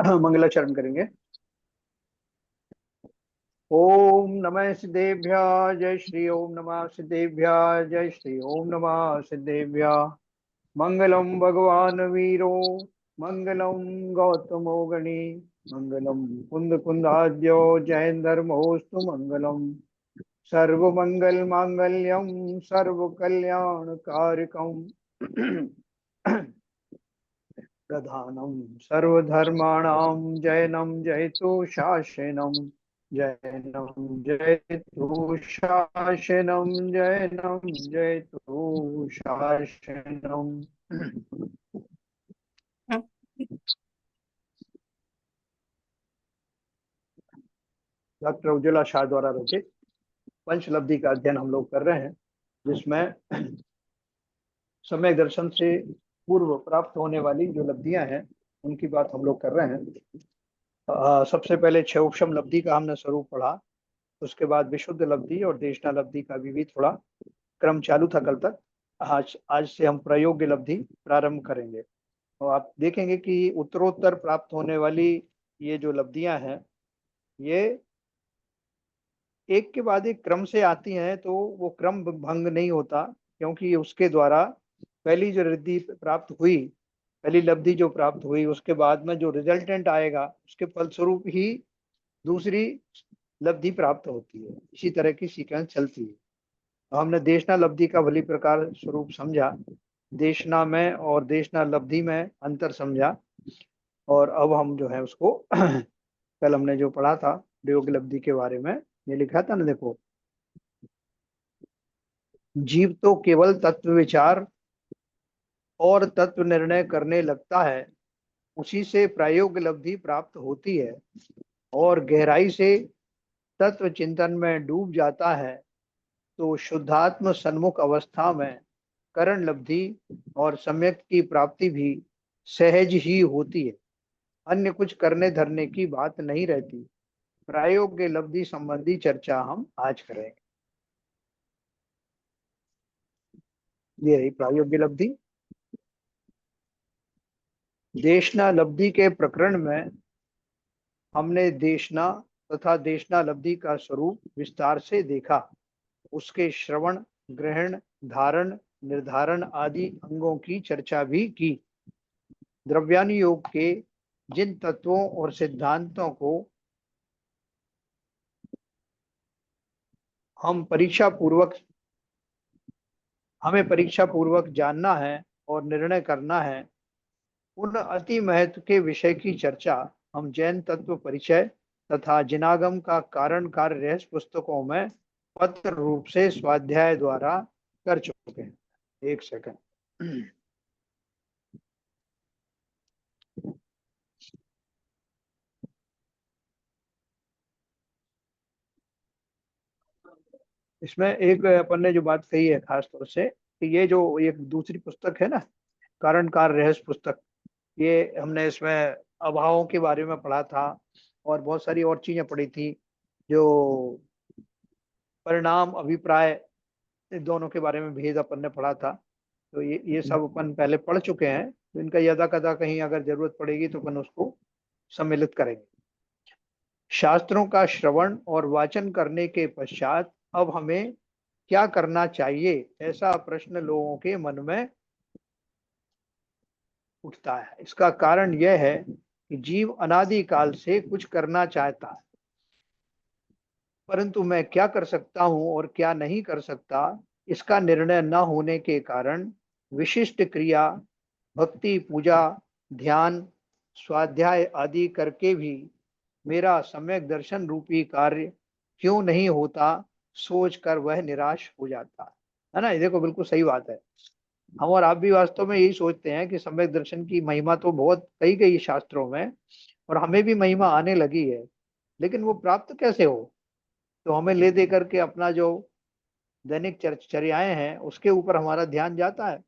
मंगलाचरण करेंगे। ओम नमः सिद्धेभ्य जय श्री ओम नमः सिद्धेभ्य जय श्री ओम नमः सिद्धेभ्य। मंगलम भगवान वीरो मंगलम गौतमो गणी मंगलम कुंद कुंदाद्यो जैन धर्मोस्तु मंगलम। सर्व मंगल मांगल्यम सर्व कल्याण कारकम प्रधानम सर्वधर्माणां जयनं जयतु शासनम जयनं जयतु शासनम जयनं जयतु शासनम। डॉक्टर उज्ज्वला शाह द्वारा रचित पंचलब्धि का अध्ययन हम लोग कर रहे हैं, जिसमें समय दर्शन से पूर्व प्राप्त होने वाली जो लब्धियां हैं उनकी बात हम लोग कर रहे हैं। सबसे पहले छह उपशम लब्धि का हमने स्वरूप पढ़ा। उसके बाद विशुद्ध लब्धि और देशना लब्धि का भी थोड़ा क्रम चालू था कल तक। आज आज से हम प्रयोग्य लब्धि प्रारंभ करेंगे और आप देखेंगे कि उत्तरोत्तर प्राप्त होने वाली ये जो लब्धियां हैं ये एक के बाद एक क्रम से आती हैं, तो वो क्रम भंग नहीं होता, क्योंकि उसके द्वारा पहली जो रिद्धि प्राप्त हुई, पहली लब्धि जो प्राप्त हुई, उसके बाद में जो रिजल्टेंट आएगा उसके फलस्वरूप ही दूसरी लब्धि प्राप्त होती है। इसी तरह की सीक्वेंस चलती है। तो हमने देशना लब्धि का भली प्रकार स्वरूप समझा, देशना में और देशना लब्धि में अंतर समझा, और अब हम जो है उसको कल हमने जो पढ़ा था प्रयोग लब्धि के बारे में, ये लिखा था ना, देखो, जीव तो केवल तत्व विचार और तत्व निर्णय करने लगता है, उसी से प्रायोगिक लब्धि प्राप्त होती है, और गहराई से तत्व चिंतन में डूब जाता है तो शुद्धात्म सन्मुख अवस्था में करण लब्धि और सम्यक की प्राप्ति भी सहज ही होती है। अन्य कुछ करने धरने की बात नहीं रहती। प्रायोगिक लब्धि संबंधी चर्चा हम आज करेंगे। ये रही प्रायोगिक लब्धि। देशना लब्धि के प्रकरण में हमने देशना तथा देशना लब्धि का स्वरूप विस्तार से देखा। उसके श्रवण, ग्रहण, धारण, निर्धारण आदि अंगों की चर्चा भी की। द्रव्यानुयोग के जिन तत्वों और सिद्धांतों को हमें परीक्षा पूर्वक जानना है और निर्णय करना है, उन अति महत्व के विषय की चर्चा हम जैन तत्व परिचय तथा जिनागम का कारण कार्य रहस्य पुस्तकों में पत्र रूप से स्वाध्याय द्वारा कर चुके हैं। एक सेकंड। इसमें एक अपन ने जो बात कही है खास तौर से, कि ये जो एक दूसरी पुस्तक है ना, कारण कार्य रहस्य पुस्तक, ये हमने इसमें अभावों के बारे में पढ़ा था और बहुत सारी और चीजें पढ़ी थी, जो परिणाम अभिप्राय, इन दोनों के बारे में भेद अपन ने पढ़ा था। तो ये सब अपन पहले पढ़ चुके हैं, तो इनका यदा कदा कहीं अगर जरूरत पड़ेगी तो अपन उसको सम्मिलित करेंगे। शास्त्रों का श्रवण और वाचन करने के पश्चात अब हमें क्या करना चाहिए, ऐसा प्रश्न लोगों के मन में उठता है। इसका कारण यह है कि जीव अनादि काल से कुछ करना चाहता है, परंतु मैं क्या कर सकता हूं और क्या नहीं कर सकता, इसका निर्णय न होने के कारण विशिष्ट क्रिया, भक्ति, पूजा, ध्यान, स्वाध्याय आदि करके भी मेरा सम्यक दर्शन रूपी कार्य क्यों नहीं होता, सोचकर वह निराश हो जाता है ना। ये देखो, बिल्कुल सही बात है। हम और आप भी वास्तव में यही सोचते हैं कि सम्यक दर्शन की महिमा तो बहुत कही गई शास्त्रों में, और हमें भी महिमा आने लगी है, लेकिन वो प्राप्त कैसे हो। तो हमें ले दे करके अपना जो दैनिक चर्याएं हैं उसके ऊपर हमारा ध्यान जाता है।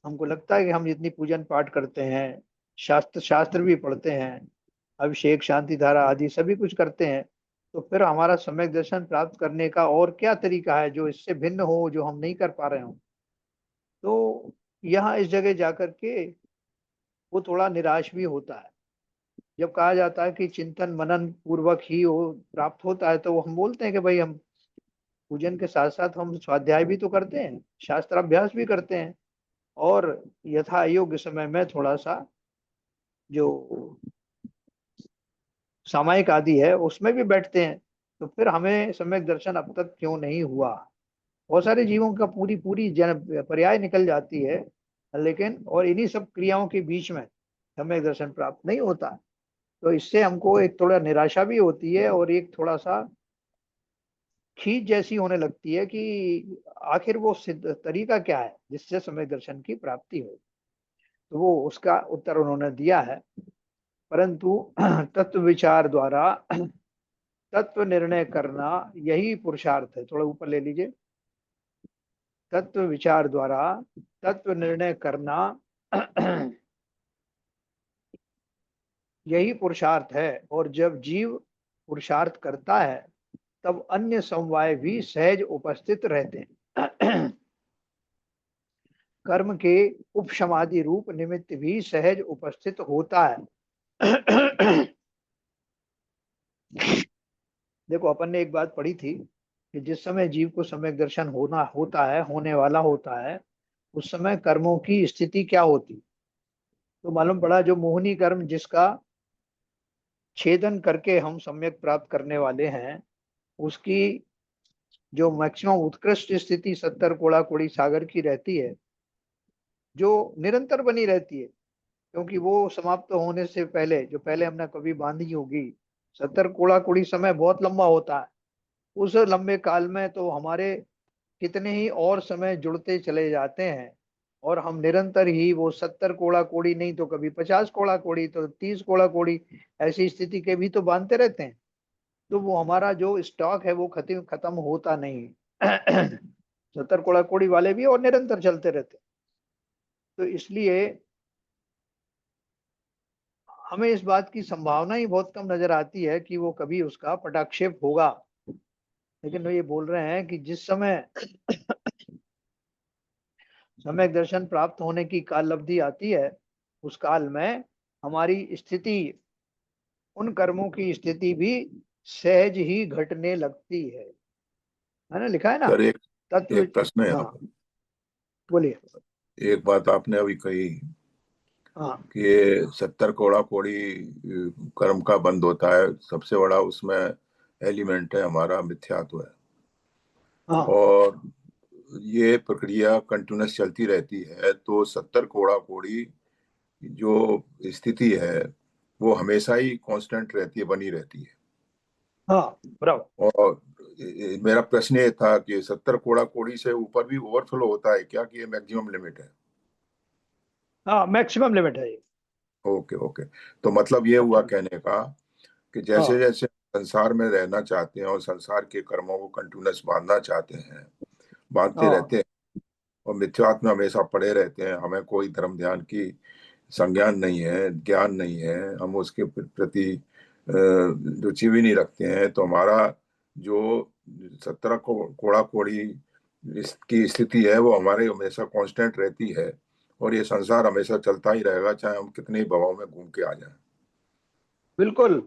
हमको लगता है कि हम जितनी पूजन पाठ करते हैं, शास्त्र शास्त्र भी पढ़ते हैं, अभिषेक, शांति धारा आदि सभी कुछ करते हैं, तो फिर हमारा सम्यक दर्शन प्राप्त करने का और क्या तरीका है जो इससे भिन्न हो, जो हम नहीं कर पा रहे हो। तो यहाँ इस जगह जाकर के वो थोड़ा निराश भी होता है। जब कहा जाता है कि चिंतन मनन पूर्वक ही वो प्राप्त होता है, तो वो हम बोलते हैं कि भाई हम पूजन के साथ साथ हम स्वाध्याय भी तो करते हैं, शास्त्राभ्यास भी करते हैं, और यथा योग्य समय में थोड़ा सा जो सामायिक आदि है उसमें भी बैठते हैं। तो फिर हमें सम्यक दर्शन अब तक क्यों नहीं हुआ। बहुत सारे जीवों का पूरी पूरी जन पर्याय निकल जाती है, लेकिन और इन्हीं सब क्रियाओं के बीच में सम्यक दर्शन प्राप्त नहीं होता। तो इससे हमको एक थोड़ा निराशा भी होती है, और एक थोड़ा सा खींच जैसी होने लगती है कि आखिर वो सिद्ध तरीका क्या है जिससे सम्यक दर्शन की प्राप्ति हो। तो वो उसका उत्तर उन्होंने दिया है। परंतु तत्व विचार द्वारा तत्व निर्णय करना यही पुरुषार्थ है। थोड़ा ऊपर ले लीजिए। तत्व विचार द्वारा तत्व निर्णय करना यही पुरुषार्थ है। और जब जीव पुरुषार्थ करता है तब अन्य समवाय भी सहज उपस्थित रहते हैं। कर्म के उपशमादि रूप निमित्त भी सहज उपस्थित होता है। देखो, अपन ने एक बात पढ़ी थी कि जिस समय जीव को सम्यक दर्शन होना होता है, होने वाला होता है, उस समय कर्मों की स्थिति क्या होती। तो मालूम पड़ा जो मोहनी कर्म जिसका छेदन करके हम सम्यक प्राप्त करने वाले हैं, उसकी जो मैक्सिमम उत्कृष्ट स्थिति 70 कोड़ा कोड़ी सागर की रहती है, जो निरंतर बनी रहती है। क्योंकि वो समाप्त होने से पहले जो पहले हमने कभी बांधी होगी, 70 कोड़ा कोड़ी समय बहुत लंबा होता है। उस लंबे काल में तो हमारे कितने ही और समय जुड़ते चले जाते हैं, और हम निरंतर ही वो 70 कोड़ा कोड़ी नहीं तो कभी 50 कोड़ा कोड़ी तो 30 कोड़ा कोड़ी ऐसी स्थिति के भी तो बांधते रहते हैं। तो वो हमारा जो स्टॉक है वो खत्म खत्म होता नहीं। 70 कोड़ा कोड़ी वाले भी और निरंतर चलते रहते हैं। तो इसलिए हमें इस बात की संभावना ही बहुत कम नजर आती है कि वो कभी उसका पटाक्षेप होगा। लेकिन वो ये बोल रहे हैं कि जिस समय सम्यक दर्शन प्राप्त होने की काल अवधि आती है, उस काल में हमारी स्थिति, उन कर्मों की स्थिति भी सहज ही घटने लगती है ना, लिखा है ना। सर, एक तत्व। एक प्रश्न है यहाँ हाँ, पर। बोलिए। एक बात आपने अभी कही हाँ, कि ये 70 कोड़ा कोड़ी कर्म का बंद होता है, सबसे बड़ा उसमें एलिमेंट है हमारा मिथ्यात्व है। हाँ, और ये प्रक्रिया कंटिन्यूस चलती रहती है, तो 70 कोड़ा कोड़ी जो स्थिति है वो हमेशा ही कांस्टेंट रहती है, बनी रहती है। हाँ, बराबर। और मेरा प्रश्न ये था कि 70 कोड़ा कोड़ी से ऊपर भी ओवरफ्लो होता है क्या, कि ये मैक्सिमम लिमिट है? हाँ, मैक्सिमम लिमिट है ये। Okay okay. तो मतलब ये हुआ मैक्सिमम। कहने का कि जैसे हाँ, जैसे संसार में रहना चाहते हैं और संसार के कर्मों को कंटिन्यूस बांधना चाहते हैं, बांधते हाँ, रहते हैं, और मिथ्यात्व में हमेशा पड़े रहते हैं, हमें कोई धर्म ध्यान की संज्ञान नहीं है, ज्ञान नहीं है, हम उसके प्रति रुचि भी नहीं रखते हैं, तो हमारा जो 17 कोड़ा कोड़ी इसकी स्थिति है वो हमारे हमेशा कांस्टेंट रहती है, और ये संसार हमेशा चलता ही रहेगा, चाहे हम कितने ही भवों में घूम के आ जाएं। बिल्कुल।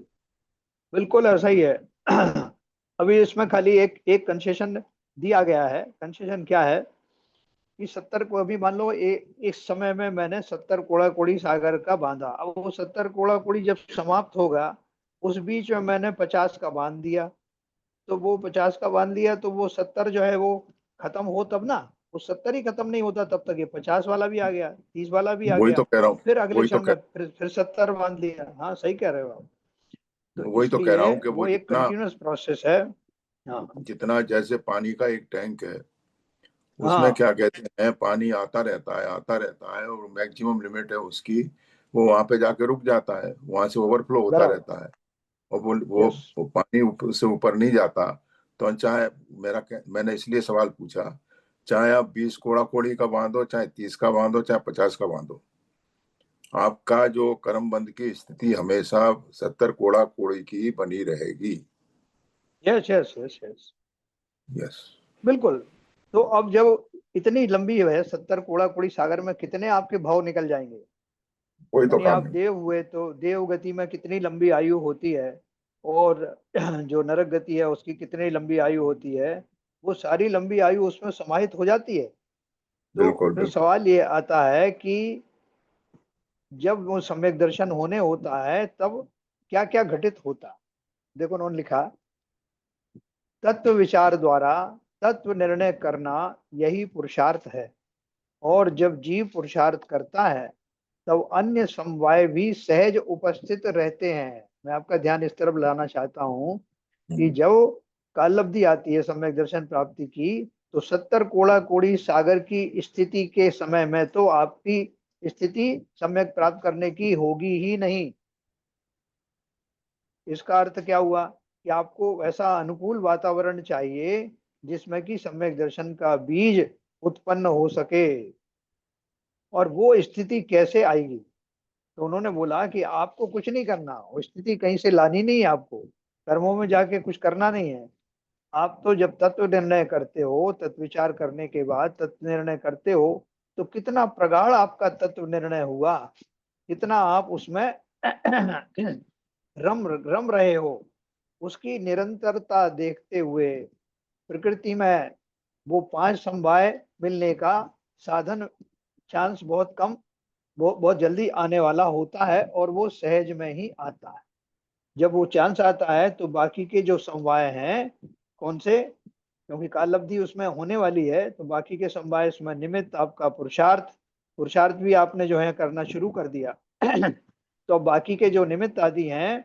बिल्कुल ऐसा ही है। अभी इसमें खाली एक एक कंसेशन दिया गया है। कंसेशन क्या है कि 70 को अभी मान लो इस समय में मैंने 70 कोड़ा कोड़ी सागर का बांधा। अब वो 70 कोड़ा कोड़ी जब समाप्त होगा, उस बीच में मैंने 50 का बांध दिया। तो वो 50 का बांध लिया तो वो 70 जो है वो खत्म हो तब ना। वो 70 ही खत्म नहीं होता तब तक ये 50 वाला भी आ गया, 30 वाला भी आ वही गया। तो कह रहा हूँ, फिर अगले वही तो क्षण कह में फिर 70 बांध लिया। हाँ, सही कह रहे हो आप। तो वही तो कह रहा इसलिए हूँ कि वो वो एक जितना कंटिन्यूअस प्रोसेस है। हाँ, जितना जैसे पानी का एक टैंक है, उसमें हाँ, क्या कहते हैं, पानी आता रहता है आता रहता है, और मैक्सिमम लिमिट है उसकी, वो वहां पे जाके रुक जाता है, वहां से ओवरफ्लो होता बराबर। रहता है, और वो यस। वो पानी ऊपर से ऊपर नहीं जाता। तो चाहे मैंने इसलिए सवाल पूछा, चाहे आप 20 कोड़ा कोड़ी का बांधो, चाहे 30 का बांधो, चाहे 50 का बांधो, आपका जो कर्म बंध की स्थिति हमेशा 70 कोड़ा कोड़ी की बनी रहेगी। Yes yes yes yes, yes. बिल्कुल। तो अब जब इतनी लंबी है 70 कोड़ा कोड़ी सागर में, कितने आपके भाव निकल जाएंगे। कोई तो यानी काम आप नहीं। देव हुए तो देव गति में कितनी लंबी आयु होती है, और जो नरक गति है उसकी कितनी लंबी आयु होती है, वो सारी लंबी आयु उसमें समाहित हो जाती है। तो बिल्कुल फिर बिल्कुल। सवाल ये आता है कि जब वो सम्यक दर्शन होने होता है तब क्या क्या घटित होता है। देखो उन्होंने लिखा, तत्व विचार द्वारा तत्व निर्णय करना यही पुरुषार्थ है। और जब जीव पुरुषार्थ करता है तब अन्य समवाय भी सहज उपस्थित रहते हैं। मैं आपका ध्यान इस तरफ लाना चाहता हूं कि हम्म, जब कालब्धि आती है सम्यक दर्शन प्राप्ति की, तो 70 कोड़ा कोड़ी सागर की स्थिति के समय में तो आपकी स्थिति सम्यक प्राप्त करने की होगी ही नहीं। इसका अर्थ क्या हुआ कि आपको ऐसा अनुकूल वातावरण चाहिए जिसमें कि सम्यक दर्शन का बीज उत्पन्न हो सके। और वो स्थिति कैसे आएगी, तो उन्होंने बोला कि आपको कुछ नहीं करना, वो स्थिति कहीं से लानी नहीं है, आपको कर्मों में जाके कुछ करना नहीं है। आप तो जब तत्व निर्णय करते हो, तत्व विचार करने के बाद तत्व निर्णय करते हो, तो कितना प्रगाढ़ आपका तत्व निर्णय हुआ, कितना आप उसमें रम रहे हो, उसकी निरंतरता देखते हुए प्रकृति में वो 5 समवाय मिलने का साधन, चांस बहुत कम, बहुत जल्दी आने वाला होता है, और वो सहज में ही आता है। जब वो चांस आता है तो बाकी के जो समवाय हैं, कौन से, क्योंकि कालब्धि उसमें होने वाली है, तो बाकी के समवाय उसमें निमित्त आपका पुरुषार्थ, पुरुषार्थ भी आपने जो है करना शुरू कर दिया। तो बाकी के जो निमित्त आदि हैं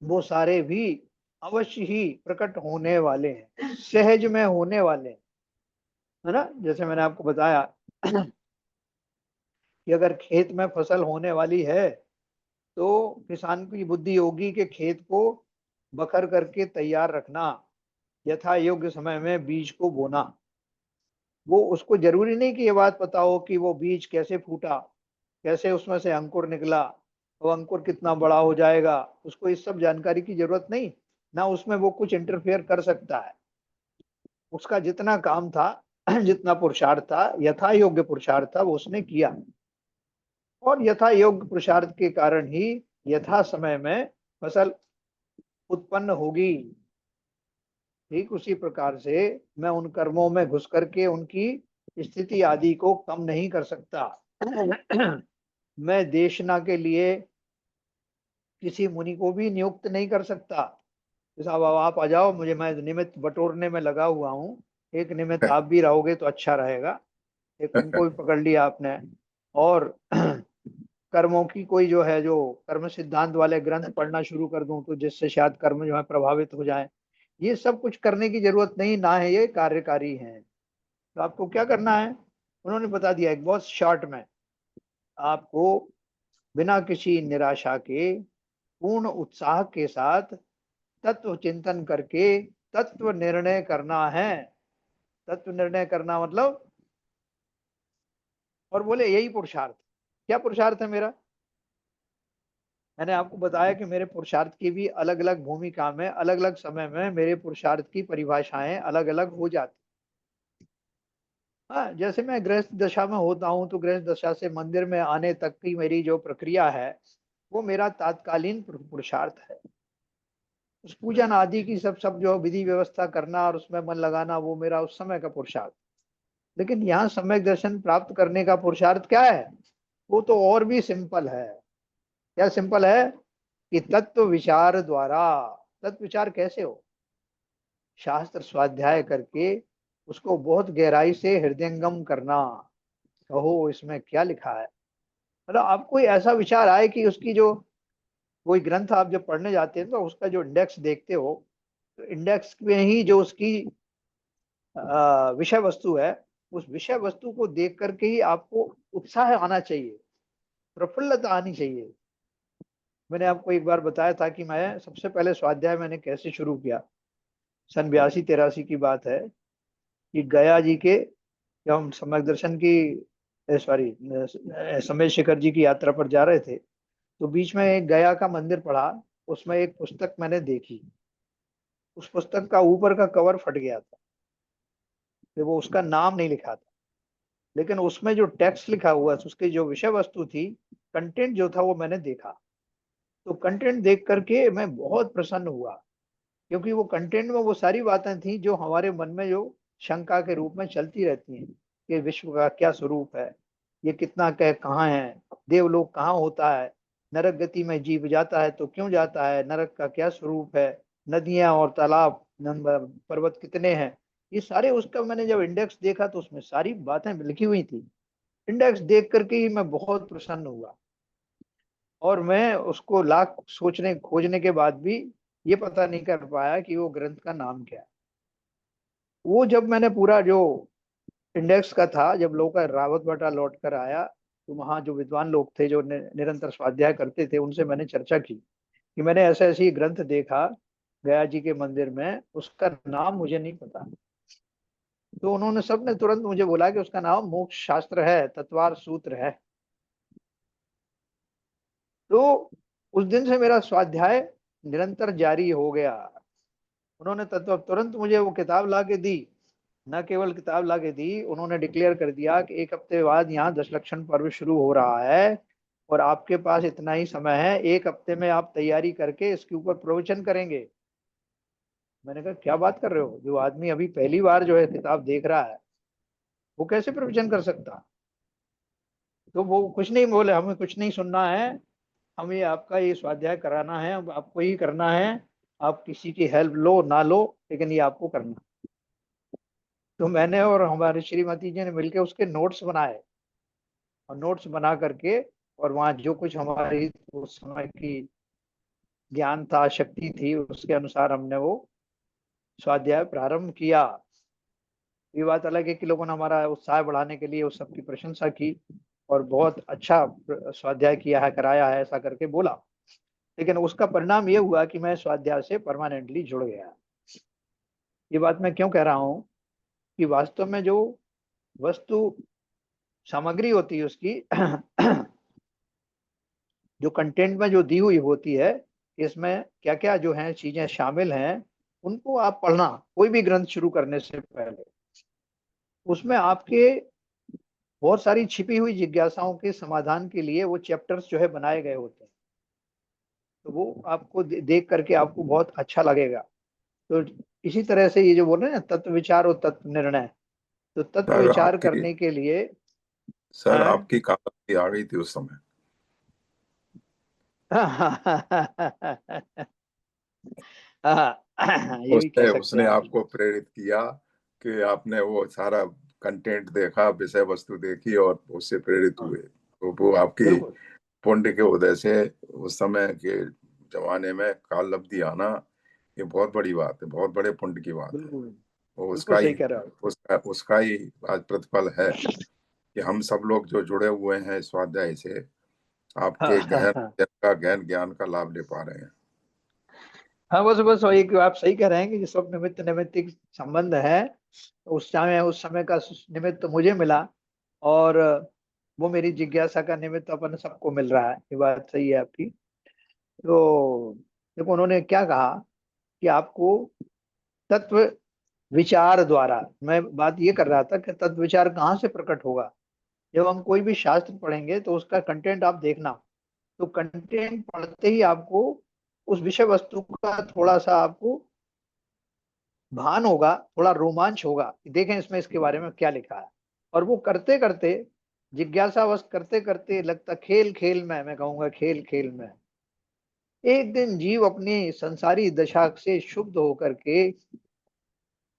वो सारे भी अवश्य ही प्रकट होने वाले हैं, सहज में होने वाले हैं, है ना। जैसे मैंने आपको बताया कि अगर खेत में फसल होने वाली है, तो किसान की बुद्धि होगी कि खेत को बखर करके तैयार रखना, यथा योग्य समय में बीज को बोना। वो उसको जरूरी नहीं कि ये बात पता हो कि वो बीज कैसे फूटा, कैसे उसमें से अंकुर निकला, वो अंकुर कितना बड़ा हो जाएगा, उसको इस सब जानकारी की जरूरत नहीं, ना उसमें वो कुछ इंटरफेयर कर सकता है। उसका जितना काम था, जितना पुरुषार्थ था, यथा योग्य पुरुषार्थ था, वो उसने किया, और यथा योग्य पुरुषार्थ के कारण ही यथा समय में फसल उत्पन्न होगी। ठीक उसी प्रकार से मैं उन कर्मों में घुस करके उनकी स्थिति आदि को कम नहीं कर सकता। मैं देशना के लिए किसी मुनि को भी नियुक्त नहीं कर सकता कि साहब अब आप आ जाओ, मुझे, मैं निमित्त बटोरने में लगा हुआ हूँ, एक निमित्त आप भी रहोगे तो अच्छा रहेगा। एक उनको भी पकड़ लिया आपने, और कर्मों की कोई जो है, जो कर्म सिद्धांत वाले ग्रंथ पढ़ना शुरू कर दूं तो जिससे शायद कर्म जो है प्रभावित हो जाए। ये सब कुछ करने की जरूरत नहीं, ना है ये कार्यकारी है। तो आपको क्या करना है, उन्होंने बता दिया एक बहुत शॉर्ट में। आपको बिना किसी निराशा के पूर्ण उत्साह के साथ तत्व चिंतन करके तत्व निर्णय करना है। तत्व निर्णय करना मतलब, और बोले यही पुरुषार्थ। क्या पुरुषार्थ है मेरा, मैंने आपको बताया कि मेरे पुरुषार्थ की भी अलग अलग भूमिका में, अलग अलग समय में मेरे पुरुषार्थ की परिभाषाएं अलग अलग हो जाती। हाँ, जैसे मैं गृहस्थ दशा में होता हूँ तो गृहस्थ दशा से मंदिर में आने तक की मेरी जो प्रक्रिया है, वो मेरा तात्कालीन पुरुषार्थ है। उस पूजन आदि की सब सब जो विधि व्यवस्था करना और उसमें मन लगाना, वो मेरा उस समय का पुरुषार्थ। लेकिन यहाँ सम्यक दर्शन प्राप्त करने का पुरुषार्थ क्या है, वो तो और भी सिंपल है। क्या सिंपल है, कि तत्व विचार द्वारा, तत्व विचार कैसे हो, शास्त्र स्वाध्याय करके उसको बहुत गहराई से हृदयंगम करना, कहो इसमें क्या लिखा है। मतलब आपको कोई ऐसा विचार आए कि उसकी जो, कोई ग्रंथ आप जब पढ़ने जाते हैं तो उसका जो इंडेक्स देखते हो, तो इंडेक्स में ही जो उसकी विषय वस्तु है, उस विषय वस्तु को देख करके ही आपको उत्साह आना चाहिए, प्रफुल्लता आनी चाहिए। मैंने आपको एक बार बताया था कि मैं सबसे पहले स्वाध्याय मैंने कैसे शुरू किया। सन 82-83 की बात है, कि गया जी के, जब हम सम्यक दर्शन की, सॉरी, समय शिखर जी की यात्रा पर जा रहे थे, तो बीच में एक गया का मंदिर पड़ा, उसमें एक पुस्तक मैंने देखी, उस पुस्तक का ऊपर का कवर फट गया था, कि वो उसका नाम नहीं लिखा था, लेकिन उसमें जो टेक्स्ट लिखा हुआ था, उसकी जो विषय वस्तु थी, कंटेंट जो था, वो मैंने देखा। तो कंटेंट देख करके मैं बहुत प्रसन्न हुआ, क्योंकि वो कंटेंट में वो सारी बातें थी जो हमारे मन में जो शंका के रूप में चलती रहती हैं, कि विश्व का क्या स्वरूप है, ये कितना कह कहाँ है, देवलोक कहाँ होता है, नरक गति में जीव जाता है तो क्यों जाता है, नरक का क्या स्वरूप है, नदियां और तालाब, नंबर पर्वत कितने हैं, ये सारे उसका मैंने जब इंडेक्स देखा तो उसमें सारी बातें लिखी हुई थी। इंडेक्स देख करके ही मैं बहुत प्रसन्न हुआ, और मैं उसको लाख सोचने खोजने के बाद भी ये पता नहीं कर पाया कि वो ग्रंथ का नाम क्या है। वो जब मैंने पूरा जो इंडेक्स का था, जब लोग का रावत बटा लौट कर आया, तो वहाँ जो विद्वान लोग थे जो निरंतर स्वाध्याय करते थे, उनसे मैंने चर्चा की कि मैंने ऐसा ऐसी ग्रंथ देखा गया जी के मंदिर में, उसका नाम मुझे नहीं पता। तो उन्होंने सबने तुरंत मुझे बोला कि उसका नाम मोक्ष शास्त्र है, तत्वार सूत्र है। तो उस दिन से मेरा स्वाध्याय निरंतर जारी हो गया। उन्होंने तत्व तुरंत मुझे वो किताब ला के दी, न केवल किताब ला के दी, उन्होंने डिक्लेयर कर दिया कि 1 हफ्ते बाद यहाँ 10 लक्षण पर्व शुरू हो रहा है, और आपके पास इतना ही समय है, 1 हफ्ते में आप तैयारी करके इसके ऊपर प्रवचन करेंगे। मैंने कहा क्या बात कर रहे हो, जो आदमी अभी पहली बार जो है किताब देख रहा है, वो कैसे प्रवचन कर सकता। तो वो कुछ नहीं बोले, हमें कुछ नहीं सुनना है, हमें आपका ये स्वाध्याय कराना है, अब आपको ही करना है, आप किसी की हेल्प लो ना लो, लेकिन ये आपको करना। तो मैंने और हमारी श्रीमती जी ने मिलकर उसके नोट्स बनाए, और नोट्स बना करके, और वहाँ जो कुछ हमारी उस समय की ज्ञान था, शक्ति थी, उसके अनुसार हमने वो स्वाध्याय प्रारंभ किया। ये बात अलग है कि लोगों ने हमारा उत्साह बढ़ाने के लिए उस सबकी प्रशंसा की, और बहुत अच्छा स्वाध्याय किया है, कराया है, ऐसा करके बोला। लेकिन उसका परिणाम ये हुआ कि मैं स्वाध्याय से परमानेंटली जुड़ गया। ये बात मैं क्यों कह रहा हूँ, कि वास्तव में जो वस्तु सामग्री होती है उसकी जो कंटेंट में जो दी हुई होती है, इसमें क्या क्या जो है चीजें शामिल हैं, उनको आप पढ़ना, कोई भी ग्रंथ शुरू करने से पहले उसमें आपके बहुत सारी छिपी हुई जिज्ञासाओं के समाधान के लिए वो चैप्टर्स जो है बनाए गए होते हैं। तो वो आपको देख करके आपको बहुत अच्छा लगेगा। तो इसी तरह से ये जो बोल रहे हैं ना, तत्व विचार और तत्व निर्णय, तो तत्व सर विचार आपकी करने के लिए सर हाँ। आपकी कामयाबी आ गई थी उस समय। ये भी कह उसने सकते उसने हैं आप। आपको प्रेरित किया कि आपने वो सारा कंटेंट देखा, विषय वस्तु देखी और उससे प्रेरित हाँ, हुए, तो वो आपकी बिल्कुल पुण्य के उदय से उस समय के जमाने में काल लब्धि आना, ये बहुत बड़ी बात है, बहुत बड़े पुण्य की बात है। बिल्कुल वो बिल्कुल उसका सही ही कह रहे हो। उसका ही आज प्रतिफल है कि हम सब लोग जो जुड़े हुए हैं स्वाध्याय से, हाँ आपके हाँ गहन हाँ गहन ज्ञान का लाभ ले पा रहे हैं। हाँ, बस बस एक आप सही कह रहे हैं कि ये सब निमित्त निमित्तिक संबंध है। उस समय का निमित्त तो मुझे मिला, और वो मेरी जिज्ञासा का निमित्त अपन सबको मिल रहा है। ये बात सही है आपकी। तो देखो उन्होंने क्या कहा कि आपको तत्व विचार द्वारा, मैं बात ये कर रहा था कि तत्व विचार कहाँ से प्रकट होगा। जब हम कोई भी शास्त्र पढ़ेंगे तो उसका कंटेंट आप देखना, तो कंटेंट पढ़ते ही आपको उस विषय वस्तु का थोड़ा सा आपको भान होगा, थोड़ा रोमांच होगा कि देखें इसमें इसके बारे में क्या लिखा है। और वो करते करते, जिज्ञासावश करते करते, लगता खेल खेल में, मैं कहूंगा खेल खेल में, एक दिन जीव अपनी संसारी दशा से शुद्ध होकर के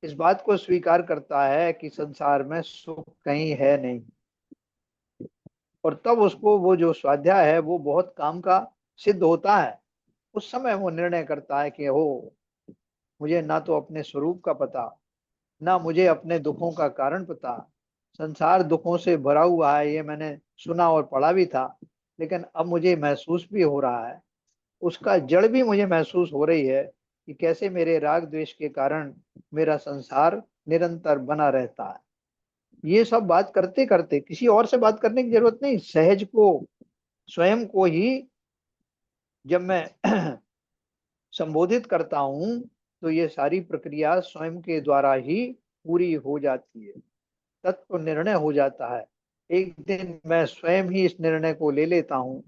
इस बात को स्वीकार करता है कि संसार में सुख कहीं है नहीं। और तब उसको वो जो स्वाध्याय है वो बहुत काम का सिद्ध होता है। उस समय वो निर्णय करता है कि हो, मुझे ना तो अपने स्वरूप का पता, ना मुझे अपने दुखों का कारण पता। संसार दुखों से भरा हुआ है, ये मैंने सुना और पढ़ा भी था, लेकिन अब मुझे महसूस भी हो रहा है, उसका जड़ भी मुझे महसूस हो रही है, कि कैसे मेरे राग द्वेष के कारण मेरा संसार निरंतर बना रहता है। ये सब बात करते करते, किसी और से बात करने की जरूरत नहीं, सहज को, स्वयं को ही जब मैं संबोधित करता हूँ, तो ये सारी प्रक्रिया स्वयं के द्वारा ही पूरी हो जाती है, तत्व निर्णय हो जाता है। एक दिन मैं स्वयं ही इस निर्णय को ले लेता हूँ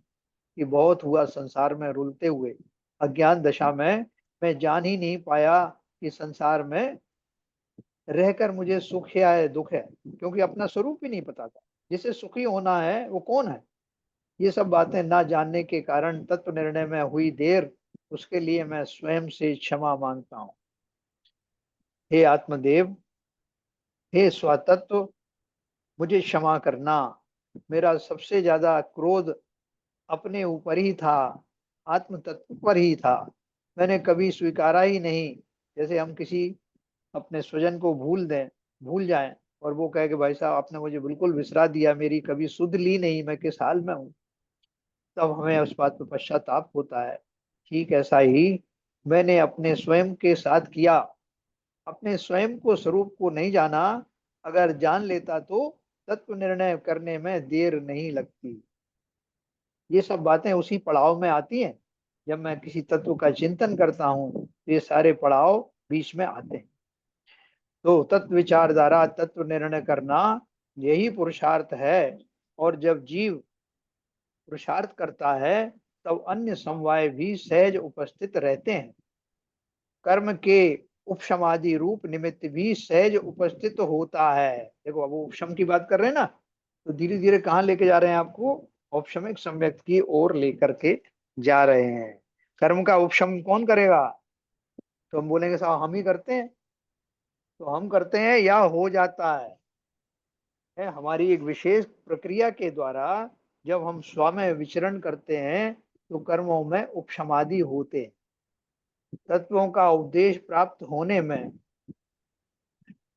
कि बहुत हुआ संसार में रुलते हुए। अज्ञान दशा में मैं जान ही नहीं पाया कि संसार में रहकर मुझे सुख है दुख है, क्योंकि अपना स्वरूप ही नहीं पता था। जिसे सुखी होना है वो कौन है, ये सब बातें ना जानने के कारण तत्व निर्णय में हुई देर, उसके लिए मैं स्वयं से क्षमा मांगता हूँ। हे आत्मदेव, हे स्वतत्व, मुझे क्षमा करना। मेरा सबसे ज्यादा क्रोध अपने ऊपर ही था, आत्म तत्व पर ही था। मैंने कभी स्वीकारा ही नहीं। जैसे हम किसी अपने स्वजन को भूल जाएं, और वो कहे कि भाई साहब आपने मुझे बिल्कुल विसरा दिया, मेरी कभी सुध ली नहीं, मैं किस हाल में हूँ, तब हमें उस बात पर पश्चाताप होता है। ठीक ऐसा ही मैंने अपने स्वयं के साथ किया। अपने स्वयं को स्वरूप को नहीं जाना, अगर जान लेता तो तत्व निर्णय करने में देर नहीं लगती। ये सब बातें उसी पड़ाव में आती हैं। जब मैं किसी तत्व का चिंतन करता हूँ तो ये सारे पड़ाव बीच में आते हैं। तो तत्व विचार द्वारा तत्व निर्णय करना, यही पुरुषार्थ है। और जब जीव पुरुषार्थ करता है तब अन्य समवाय भी सहज उपस्थित रहते हैं। कर्म के उपशमादि रूप निमित्त भी सहज उपस्थित होता है। देखो अब वो उपशम की बात कर रहे हैं ना, तो धीरे धीरे कहाँ लेके जा रहे हैं आपको, औपशमिक सम्यक की ओर लेकर के जा रहे हैं। कर्म का उपशम कौन करेगा, तो हम बोलेंगे साहब हम ही करते हैं। तो हम करते हैं या हो जाता है हमारी एक विशेष प्रक्रिया के द्वारा। जब हम स्व में विचरण करते हैं तो कर्मों में उपशमादि होते हैं। तत्वों का उपदेश प्राप्त होने में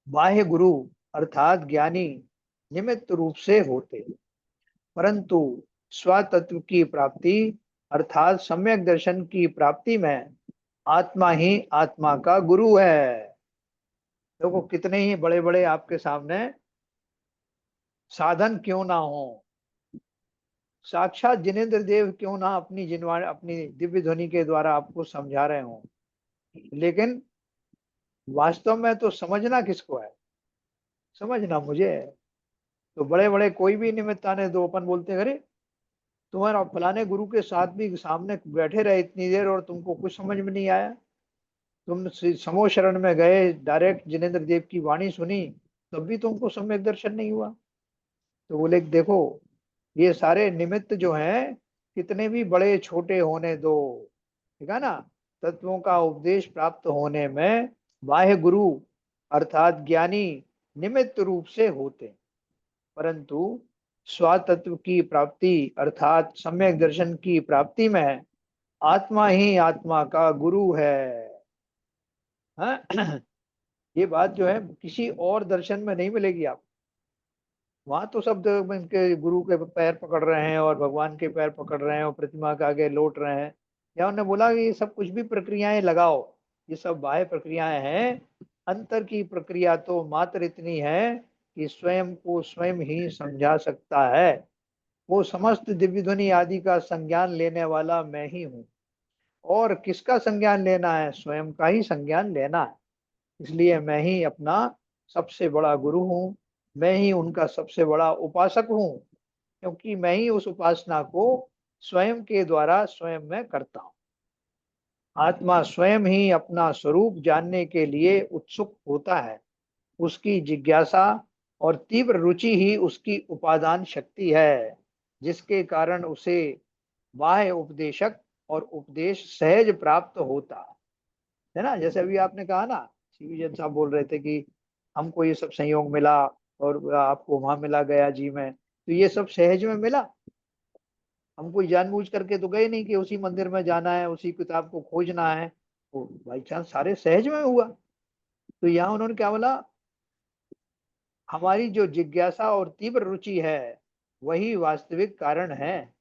बाह्य गुरु अर्थात ज्ञानी निमित्त रूप से होते, परंतु स्वतत्व की प्राप्ति अर्थात सम्यक दर्शन की प्राप्ति में आत्मा ही आत्मा का गुरु है। देखो कितने ही बड़े बड़े आपके सामने साधन क्यों ना हो, साक्षात जिनेन्द्र देव क्यों ना अपनी जिनवाणी अपनी दिव्य ध्वनि के द्वारा आपको समझा रहे हो, लेकिन वास्तव में तो समझना किसको है, समझना मुझे है। तो बड़े बड़े कोई भी निमित्त आने दो, अपन बोलते हैं अरे तुम्हारा फलाने गुरु के साथ भी सामने बैठे रहे इतनी देर और तुमको कुछ समझ में नहीं आया। तुम समो शरण में गए, डायरेक्ट जिनेन्द्र देव की वाणी सुनी, तब भी तुमको सम्यक दर्शन नहीं हुआ। तो बोले देखो ये सारे निमित्त जो हैं कितने भी बड़े छोटे होने दो, ठीक है ना। तत्वों का उपदेश प्राप्त होने में बाह्य गुरु अर्थात ज्ञानी निमित्त रूप से होते, परंतु स्वातत्व की प्राप्ति अर्थात सम्यक दर्शन की प्राप्ति में आत्मा ही आत्मा का गुरु है। हाँ? ये बात जो है किसी और दर्शन में नहीं मिलेगी आप। वहां तो सब इनके गुरु के पैर पकड़ रहे हैं और भगवान के पैर पकड़ रहे हैं और प्रतिमा के आगे लौट रहे हैं। या उन्होंने बोला कि ये सब कुछ भी प्रक्रियाएं लगाओ, ये सब बाह्य प्रक्रियाएं हैं। अंतर की प्रक्रिया तो मात्र इतनी है कि स्वयं को स्वयं ही समझा सकता है। वो समस्त दिव्य ध्वनि आदि का संज्ञान लेने वाला मैं ही हूँ। और किसका संज्ञान लेना है, स्वयं का ही संज्ञान लेना है। इसलिए मैं ही अपना सबसे बड़ा गुरु हूँ, मैं ही उनका सबसे बड़ा उपासक हूँ, क्योंकि मैं ही उस उपासना को स्वयं के द्वारा स्वयं में करता हूँ। आत्मा स्वयं ही अपना स्वरूप जानने के लिए उत्सुक होता है। उसकी जिज्ञासा और तीव्र रुचि ही उसकी उपादान शक्ति है, जिसके कारण उसे बाह्य उपदेशक और उपदेश सहज प्राप्त होता है ना। जैसे अभी आपने कहा ना, सीवी जैन साहब बोल रहे थे कि हमको ये सब संयोग मिला और आपको वहां मिला गया जी में, तो ये सब सहज में मिला। हम कोई जानबूझ करके तो गए नहीं कि उसी मंदिर में जाना है, उसी किताब को खोजना है। तो बाई चांस सारे सहज में हुआ। तो यहाँ उन्होंने क्या बोला, हमारी जो जिज्ञासा और तीव्र रुचि है वही वास्तविक कारण है,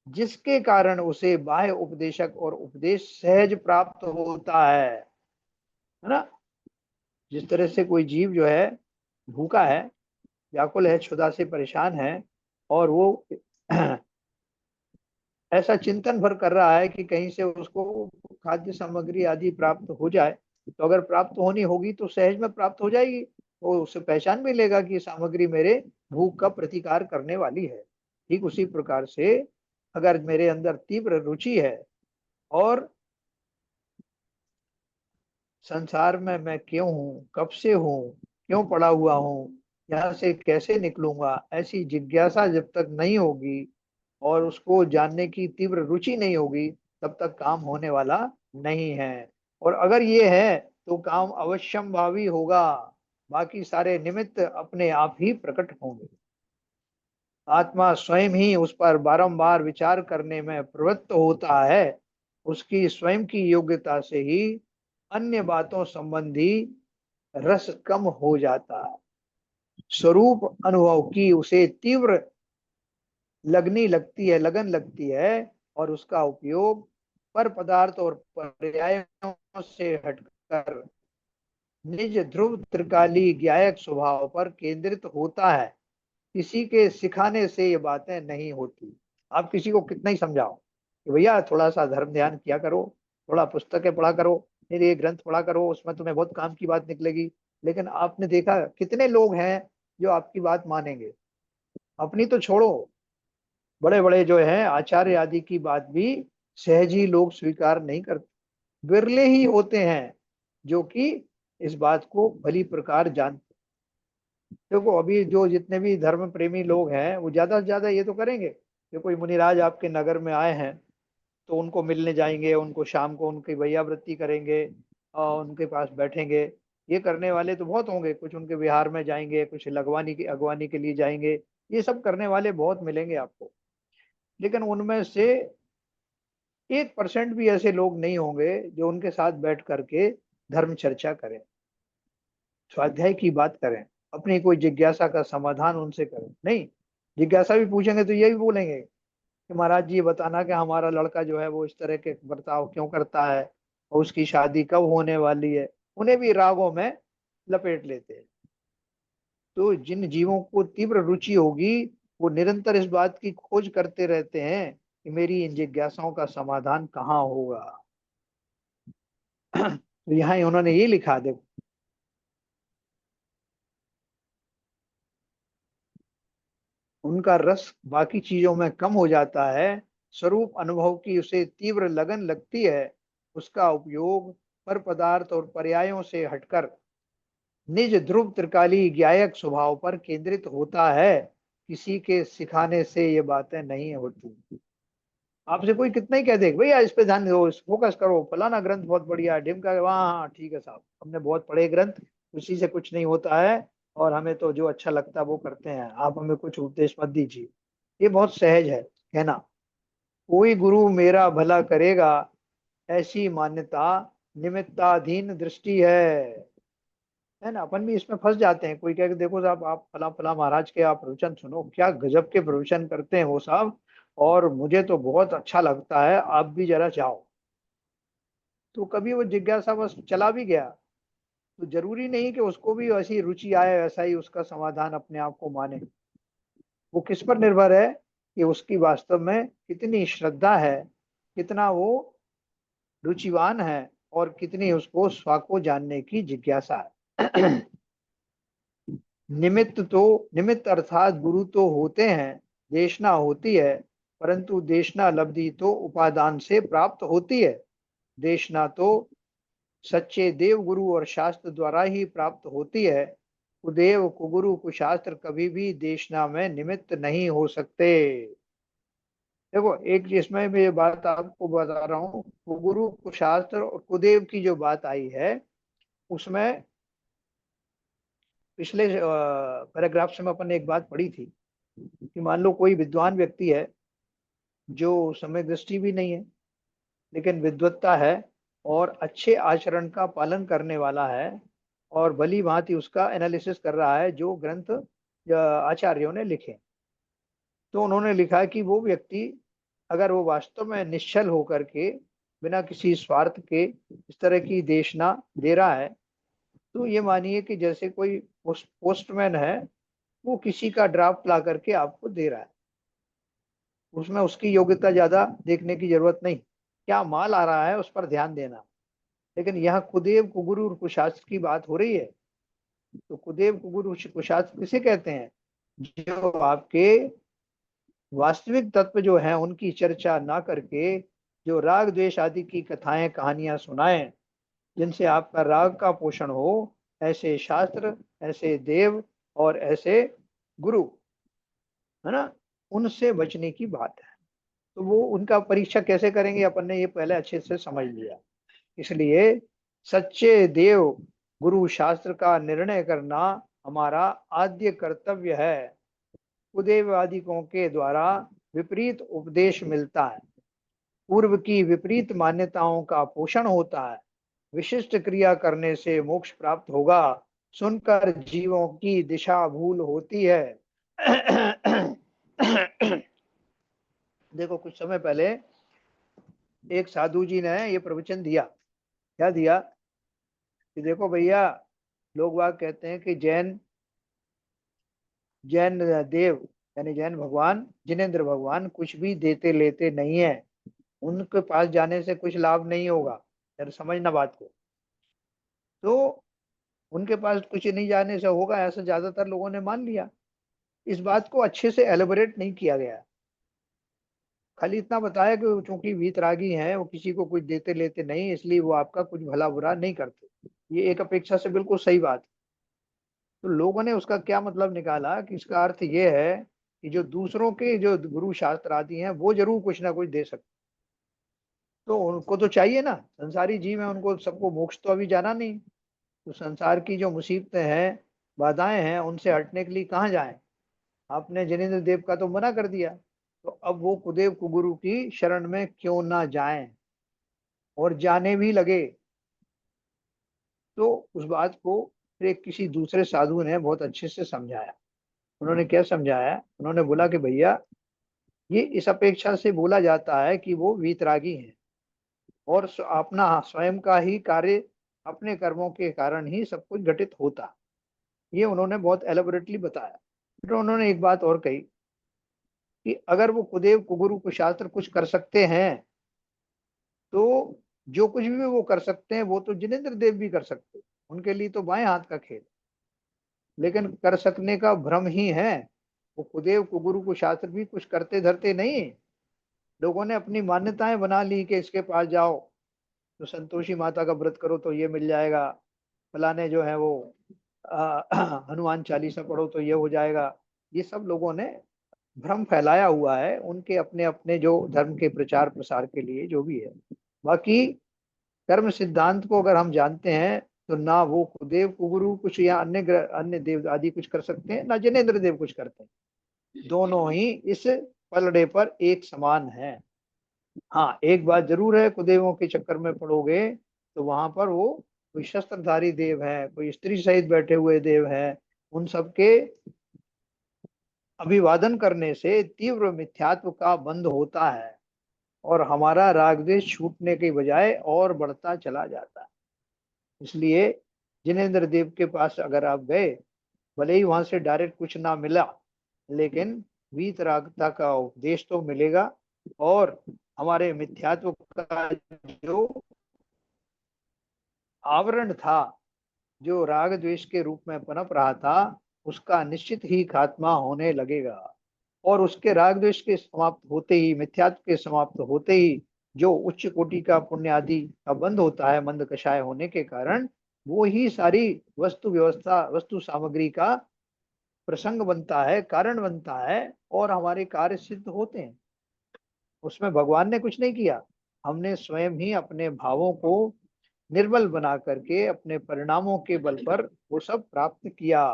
जिसके कारण उसे बाह्य उपदेशक और उपदेश सहज प्राप्त होता है ना। जिस तरह से कोई जीव जो है भूखा है, व्याकुल है, क्षुधा से परेशान है, और वो ऐसा चिंतन भर कर रहा है कि कहीं से उसको खाद्य सामग्री आदि प्राप्त हो जाए, तो अगर प्राप्त होनी होगी तो सहज में प्राप्त हो जाएगी, वो उससे पहचान भी लेगा कि ये सामग्री मेरे भूख का प्रतिकार करने वाली है। ठीक उसी प्रकार से अगर मेरे अंदर तीव्र रुचि है और संसार में मैं क्यों हूँ, कब से हूँ, क्यों पड़ा हुआ हूँ, यहाँ से कैसे निकलूंगा, ऐसी जिज्ञासा जब तक नहीं होगी और उसको जानने की तीव्र रुचि नहीं होगी, तब तक काम होने वाला नहीं है। और अगर ये है तो काम अवश्यंभावी होगा, बाकी सारे निमित्त अपने आप ही प्रकट होंगे। आत्मा स्वयं ही उस पर बारंबार विचार करने में प्रवृत्त होता है। उसकी स्वयं की योग्यता से ही अन्य बातों संबंधी रस कम हो जाता है। स्वरूप अनुभव की उसे तीव्र लगन लगती है, और उसका उपयोग पर पदार्थ और पर्यायों से हटकर निज ध्रुव त्रिकाली ज्ञायक स्वभाव पर केंद्रित होता है। किसी के सिखाने से ये बातें नहीं होती। आप किसी को कितना ही समझाओ कि भैया थोड़ा सा धर्म ध्यान किया करो, थोड़ा पुस्तकें पढ़ा करो, फिर ये ग्रंथ पढ़ा करो, उसमें तुम्हें बहुत काम की बात निकलेगी, लेकिन आपने देखा कितने लोग हैं जो आपकी बात मानेंगे? अपनी तो छोड़ो, बड़े बड़े जो हैं आचार्य आदि की बात भी सहज ही लोग स्वीकार नहीं करते। विरले ही होते हैं जो कि इस बात को भली प्रकार जानते। देखो अभी जो जितने भी धर्म प्रेमी लोग हैं वो ज्यादा से ज्यादा ये तो करेंगे कि कोई मुनिराज आपके नगर में आए हैं तो उनको मिलने जाएंगे, उनको शाम को उनकी भैयावृत्ति करेंगे और उनके पास बैठेंगे। ये करने वाले तो बहुत होंगे, कुछ उनके विहार में जाएंगे, कुछ लगवानी की अगवानी के लिए जाएंगे, ये सब करने वाले बहुत मिलेंगे आपको। लेकिन उनमें से 1% भी ऐसे लोग नहीं होंगे जो उनके साथ बैठ करके धर्म चर्चा करें, स्वाध्याय की बात करें, अपनी कोई जिज्ञासा का समाधान उनसे करें। नहीं, जिज्ञासा भी पूछेंगे तो यही बोलेंगे कि महाराज जी ये बताना कि हमारा लड़का जो है वो इस तरह के बर्ताव क्यों करता है और उसकी शादी कब होने वाली है। उन्हें भी रागों में लपेट लेते हैं। तो जिन जीवों को तीव्र रुचि होगी वो निरंतर इस बात की खोज करते रहते हैं कि मेरी इन जिज्ञासाओं का समाधान कहाँ होगा। तो यहाँ उन्होंने ये लिखा, देखो, उनका रस बाकी चीजों में कम हो जाता है, स्वरूप अनुभव की उसे तीव्र लगन लगती है, उसका उपयोग पर पदार्थ और पर्यायों से हटकर निज ध्रुव त्रिकाली ज्ञायक स्वभाव पर केंद्रित होता है। किसी के सिखाने से ये बातें नहीं होती। आपसे कोई कितना ही कह दे भैया इस पे ध्यान दो, इस फोकस करो, फलाना ग्रंथ बहुत बढ़िया है, ढिमका वहाँ, हाँ ठीक है साहब, हमने बहुत पढ़े ग्रंथ, उसी से कुछ नहीं होता है और हमें तो जो अच्छा लगता है वो करते हैं, आप हमें कुछ उपदेश मत दीजिए। ये बहुत सहज है कहना। कोई गुरु मेरा भला करेगा, ऐसी मान्यता निमित्ताधीन दृष्टि है ना। अपन भी इसमें फंस जाते हैं, कोई कहे कि देखो साहब आप फला फला महाराज के आप प्रवचन सुनो, क्या गजब के प्रवचन करते हैं वो साहब, और मुझे तो बहुत अच्छा लगता है, आप भी जरा जाओ। तो कभी वो जिज्ञासा बस चला भी गया तो जरूरी नहीं कि उसको भी वैसी रुचि आए, वैसा ही उसका समाधान अपने आप को माने। वो किस पर निर्भर है कि उसकी वास्तव में कितनी श्रद्धा है, कितना वो रुचिवान है, और कितनी उसको स्वा को जानने की जिज्ञासा है। निमित्त अर्थात गुरु तो होते हैं, देशना होती है, परंतु देशना लब्धि तो उपादान से प्राप्त होती है। देशना तो सच्चे देव गुरु और शास्त्र द्वारा ही प्राप्त होती है। कुदेव कुगुरु कुशास्त्र कभी भी देशना में निमित्त नहीं हो सकते। देखो एक इसमें मैं ये बात आपको बता रहा हूँ, कुगुरु कुशास्त्र और कुदेव की जो बात आई है उसमें पिछले पैराग्राफ में अपन ने एक बात पढ़ी थी कि मान लो कोई विद्वान व्यक्ति है जो समय दृष्टि भी नहीं है लेकिन विद्वत्ता है और अच्छे आचरण का पालन करने वाला है और भली भांति उसका एनालिसिस कर रहा है जो ग्रंथ आचार्यों ने लिखे। तो उन्होंने लिखा कि वो व्यक्ति अगर वो वास्तव में निश्चल होकर के बिना किसी स्वार्थ के इस तरह की देशना दे रहा है, तो ये मानिए कि जैसे कोई पोस्टमैन है, वो किसी का ड्राफ्ट ला करके आपको दे रहा है, उसमें उसकी योग्यता ज्यादा देखने की जरूरत नहीं, क्या माल आ रहा है उस पर ध्यान देना। लेकिन यहाँ कुदेव कुगुरु और कुशास्त्र की बात हो रही है। तो कुदेव कुगुरु कुशास्त्र किसे कहते हैं? जो आपके वास्तविक तत्व जो है उनकी चर्चा ना करके जो राग द्वेष आदि की कथाएं कहानियां सुनाएं, जिनसे आपका राग का पोषण हो, ऐसे शास्त्र, ऐसे देव और ऐसे गुरु, है ना, उनसे बचने की बात है। तो वो उनका परीक्षा कैसे करेंगे, अपन ने ये पहले अच्छे से समझ लिया। इसलिए सच्चे देव गुरु शास्त्र का निर्णय करना हमारा आद्य कर्तव्य है। कुदेवादिकों के द्वारा विपरीत उपदेश मिलता है, पूर्व की विपरीत मान्यताओं का पोषण होता है, विशिष्ट क्रिया करने से मोक्ष प्राप्त होगा, सुनकर जीवों की दिशा भूल होती है। देखो, कुछ समय पहले एक साधु जी ने ये प्रवचन दिया। क्या दिया? कि देखो भैया, लोग बाग कहते हैं कि जैन जैन देव यानी जैन भगवान जिनेन्द्र भगवान कुछ भी देते लेते नहीं है, उनके पास जाने से कुछ लाभ नहीं होगा। यार समझना बात को। तो उनके पास कुछ नहीं जाने से होगा, ऐसा ज्यादातर लोगों ने मान लिया। इस बात को अच्छे से एलिबोरेट नहीं किया गया। खाली इतना बताया कि चूंकि वीतरागी हैं, वो किसी को कुछ देते लेते नहीं, इसलिए वो आपका कुछ भला बुरा नहीं करते। ये एक अपेक्षा से बिल्कुल सही बात है। तो लोगों ने उसका क्या मतलब निकाला कि इसका अर्थ ये है कि जो दूसरों के जो गुरु शास्त्र आदि हैं वो जरूर कुछ ना कुछ दे सकते। तो उनको तो चाहिए ना, संसारी जीव है, उनको सबको मोक्ष तो अभी जाना नहीं। तो संसार की जो मुसीबतें हैं, बाधाएं हैं, उनसे हटने के लिए कहाँ जाएं? आपने जिनेन्द्र देव का तो मना कर दिया, तो अब वो कुदेव कुगुरु की शरण में क्यों ना जाएं? और जाने भी लगे तो उस बात को फिर एक किसी दूसरे साधु ने बहुत अच्छे से समझाया। उन्होंने क्या समझाया? उन्होंने बोला कि भैया, ये इस अपेक्षा से बोला जाता है कि वो वीतरागी हैं और अपना स्वयं का ही कार्य, अपने कर्मों के कारण ही सब कुछ घटित होता। ये उन्होंने बहुत एलेबोरेटली बताया। फिर उन्होंने एक बात और कही कि अगर वो कुदेव कुगुरु कुशास्त्र कुछ कर सकते हैं, तो जो कुछ भी वो कर सकते हैं वो तो जिनेन्द्र देव भी कर सकते हैं। उनके लिए तो बाएं हाथ का खेल। लेकिन कर सकने का भ्रम ही है। वो कुदेव कुगुरु कुशास्त्र भी कुछ करते धरते नहीं। लोगों ने अपनी मान्यताएं बना ली कि इसके पास जाओ तो संतोषी माता का व्रत करो तो ये मिल जाएगा, फलाने जो है वो हनुमान चालीसा पढ़ो तो ये हो जाएगा। ये सब लोगों ने भ्रम फैलाया हुआ है, उनके अपने अपने जो धर्म के प्रचार प्रसार के लिए जो भी है। बाकी कर्म सिद्धांत को अगर हम जानते हैं तो ना वो कुदेव कुगुरु कुछ या अन्य देव आदि कुछ कर सकते हैं, ना जिनेन्द्र देव कुछ करते हैं। दोनों ही इस पलड़े पर एक समान है। हाँ, एक बात जरूर है, कुदेवों के चक्कर में पड़ोगे तो वहां पर वो कोई शस्त्रधारी देव है, कोई स्त्री सहित बैठे हुए देव है, उन सबके अभिवादन करने से तीव्र मिथ्यात्व का बंध होता है और हमारा राग द्वेष छूटने के बजाय और बढ़ता चला जाता है। इसलिए जिनेन्द्र देव के पास अगर आप गए, भले ही वहां से डायरेक्ट कुछ ना मिला, लेकिन वीतरागता का उपदेश तो मिलेगा। और हमारे मिथ्यात्व का जो आवरण था, जो राग द्वेष के रूप में पनप रहा था, उसका निश्चित ही खात्मा होने लगेगा। और उसके राग द्वेष के समाप्त होते ही, मिथ्यात्व के समाप्त होते ही, जो उच्च कोटि का पुण्य आदि का बंध होता है मंद कषाय होने के कारण, वो ही सारी वस्तु व्यवस्था, वस्तु सामग्री का प्रसंग बनता है, कारण बनता है, और हमारे कार्य सिद्ध होते हैं। उसमें भगवान ने कुछ नहीं किया, हमने स्वयं ही अपने भावों को निर्बल बना करके अपने परिणामों के बल पर वो सब प्राप्त किया।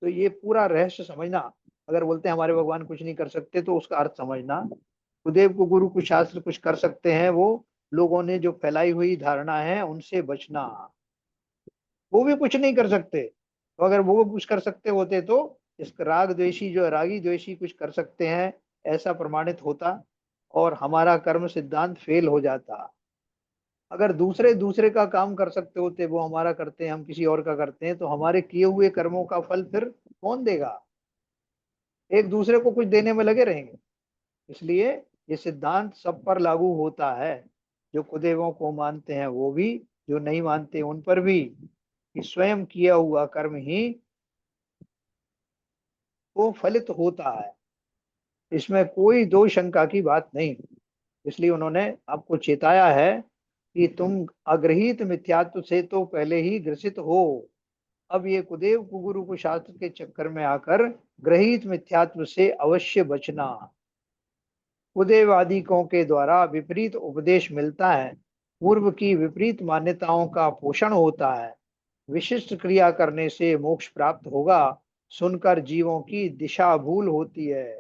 तो ये पूरा रहस्य समझना। अगर बोलते हैं हमारे भगवान कुछ नहीं कर सकते, तो उसका अर्थ समझना, कुदेव को गुरु कुछ शास्त्र कुछ कर सकते हैं, वो लोगों ने जो फैलाई हुई धारणा है उनसे बचना। वो भी कुछ नहीं कर सकते। तो अगर वो कुछ कर सकते होते तो इस राग द्वेषी जो रागी द्वेषी कुछ कर सकते हैं ऐसा प्रमाणित होता और हमारा कर्म सिद्धांत फेल हो जाता। अगर दूसरे दूसरे का काम कर सकते होते, वो हमारा करते हैं, हम किसी और का करते हैं, तो हमारे किए हुए कर्मों का फल फिर कौन देगा? एक दूसरे को कुछ देने में लगे रहेंगे। इसलिए ये सिद्धांत सब पर लागू होता है। जो कुदेवों को मानते हैं वो भी, जो नहीं मानते उन पर भी, कि स्वयं किया हुआ कर्म ही वो फलित होता है। इसमें कोई दो शंका की बात नहीं। इसलिए उन्होंने आपको चेताया है कि तुम अग्रहित मिथ्यात्व से तो पहले ही ग्रसित हो। अब ये कुदेव कुगुरु को शास्त्र के चक्कर में आकर ग्रहित मिथ्यात्व से अवश्य बचना। कुदेवादिकों के द्वारा विपरीत उपदेश मिलता है, पूर्व की विपरीत मान्यताओं का पोषण होता है। विशिष्ट क्रिया करने से मोक्ष प्राप्त होगा, सुनकर जीवों की दिशा भूल होती है।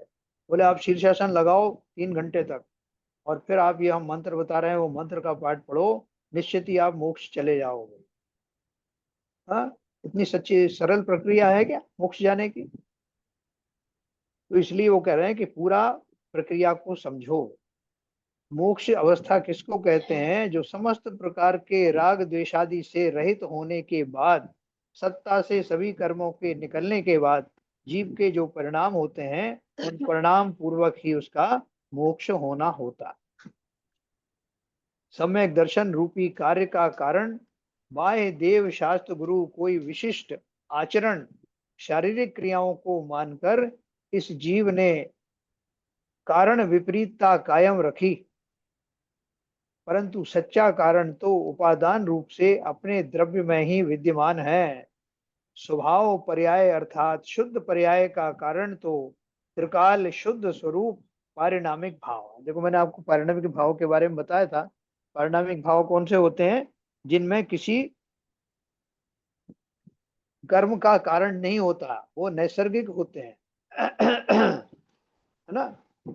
बोले आप शीर्षासन लगाओ 3 घंटे तक, और फिर आप ये हम मंत्र बता रहे हैं वो मंत्र का पाठ पढ़ो, निश्चित ही आप मोक्ष चले जाओगे। हाँ, इतनी सच्ची सरल प्रक्रिया है क्या मोक्ष जाने की? तो इसलिए वो कह रहे हैं कि पूरा प्रक्रिया को समझो। मोक्ष अवस्था किसको कहते हैं? जो समस्त प्रकार के राग द्वेषादि से रहित होने के बाद, सत्ता से सभी कर्मों के निकलने के बाद जीव के जो परिणाम होते हैं, उन परिणाम पूर्वक ही उसका मोक्ष होना होता। सम्यक दर्शन रूपी कार्य का कारण बाह्य देव शास्त्र गुरु कोई विशिष्ट आचरण शारीरिक क्रियाओं को मानकर इस जीव ने कारण विपरीतता कायम रखी, परंतु सच्चा कारण तो उपादान रूप से अपने द्रव्य में ही विद्यमान है। स्वभाव पर्याय अर्थात शुद्ध पर्याय का कारण तो त्रिकाल शुद्ध स्वरूप पारिणामिक भाव। देखो मैंने आपको पारिणामिक भाव के बारे में बताया था। पारिणामिक भाव कौन से होते हैं? जिनमें किसी कर्म का कारण नहीं होता, वो नैसर्गिक होते हैं। है ना?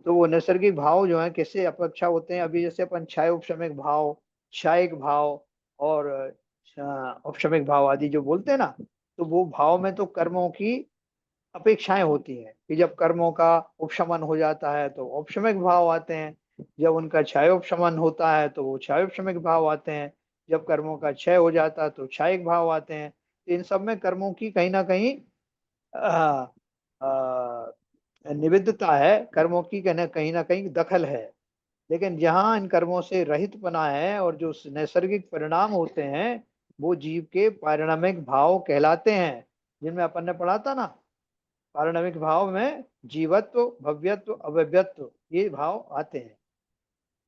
तो वो नैसर्गिक भाव जो है कैसे अपेक्षा होते हैं? अभी जैसे अपन क्षायोपशमिक भाव, क्षायिक भाव और औपशमिक भाव आदि जो बोलते हैं ना, तो वो भाव में तो कर्मों की अपेक्षाएं होती हैं कि जब कर्मों का उपशमन हो जाता है तो औपशमिक भाव आते हैं, जब उनका क्षयोपशमन होता है तो वो क्षयोपशमिक भाव आते हैं, जब कर्मों का क्षय हो जाता है तो क्षयिक भाव आते हैं। तो इन सब में कर्मों की कहीं ना कहीं आ, आ, निविद्धता है, कर्मों की कहीं ना कहीं दखल है। लेकिन जहां इन कर्मों से रहित पना है और जो नैसर्गिक परिणाम होते हैं, वो जीव के पारिणामिक भाव कहलाते हैं, जिनमें अपन ने पढ़ा था ना। पारिणामिक भाव में जीवत्व, भव्यत्व, अभव्यत्व ये भाव आते हैं,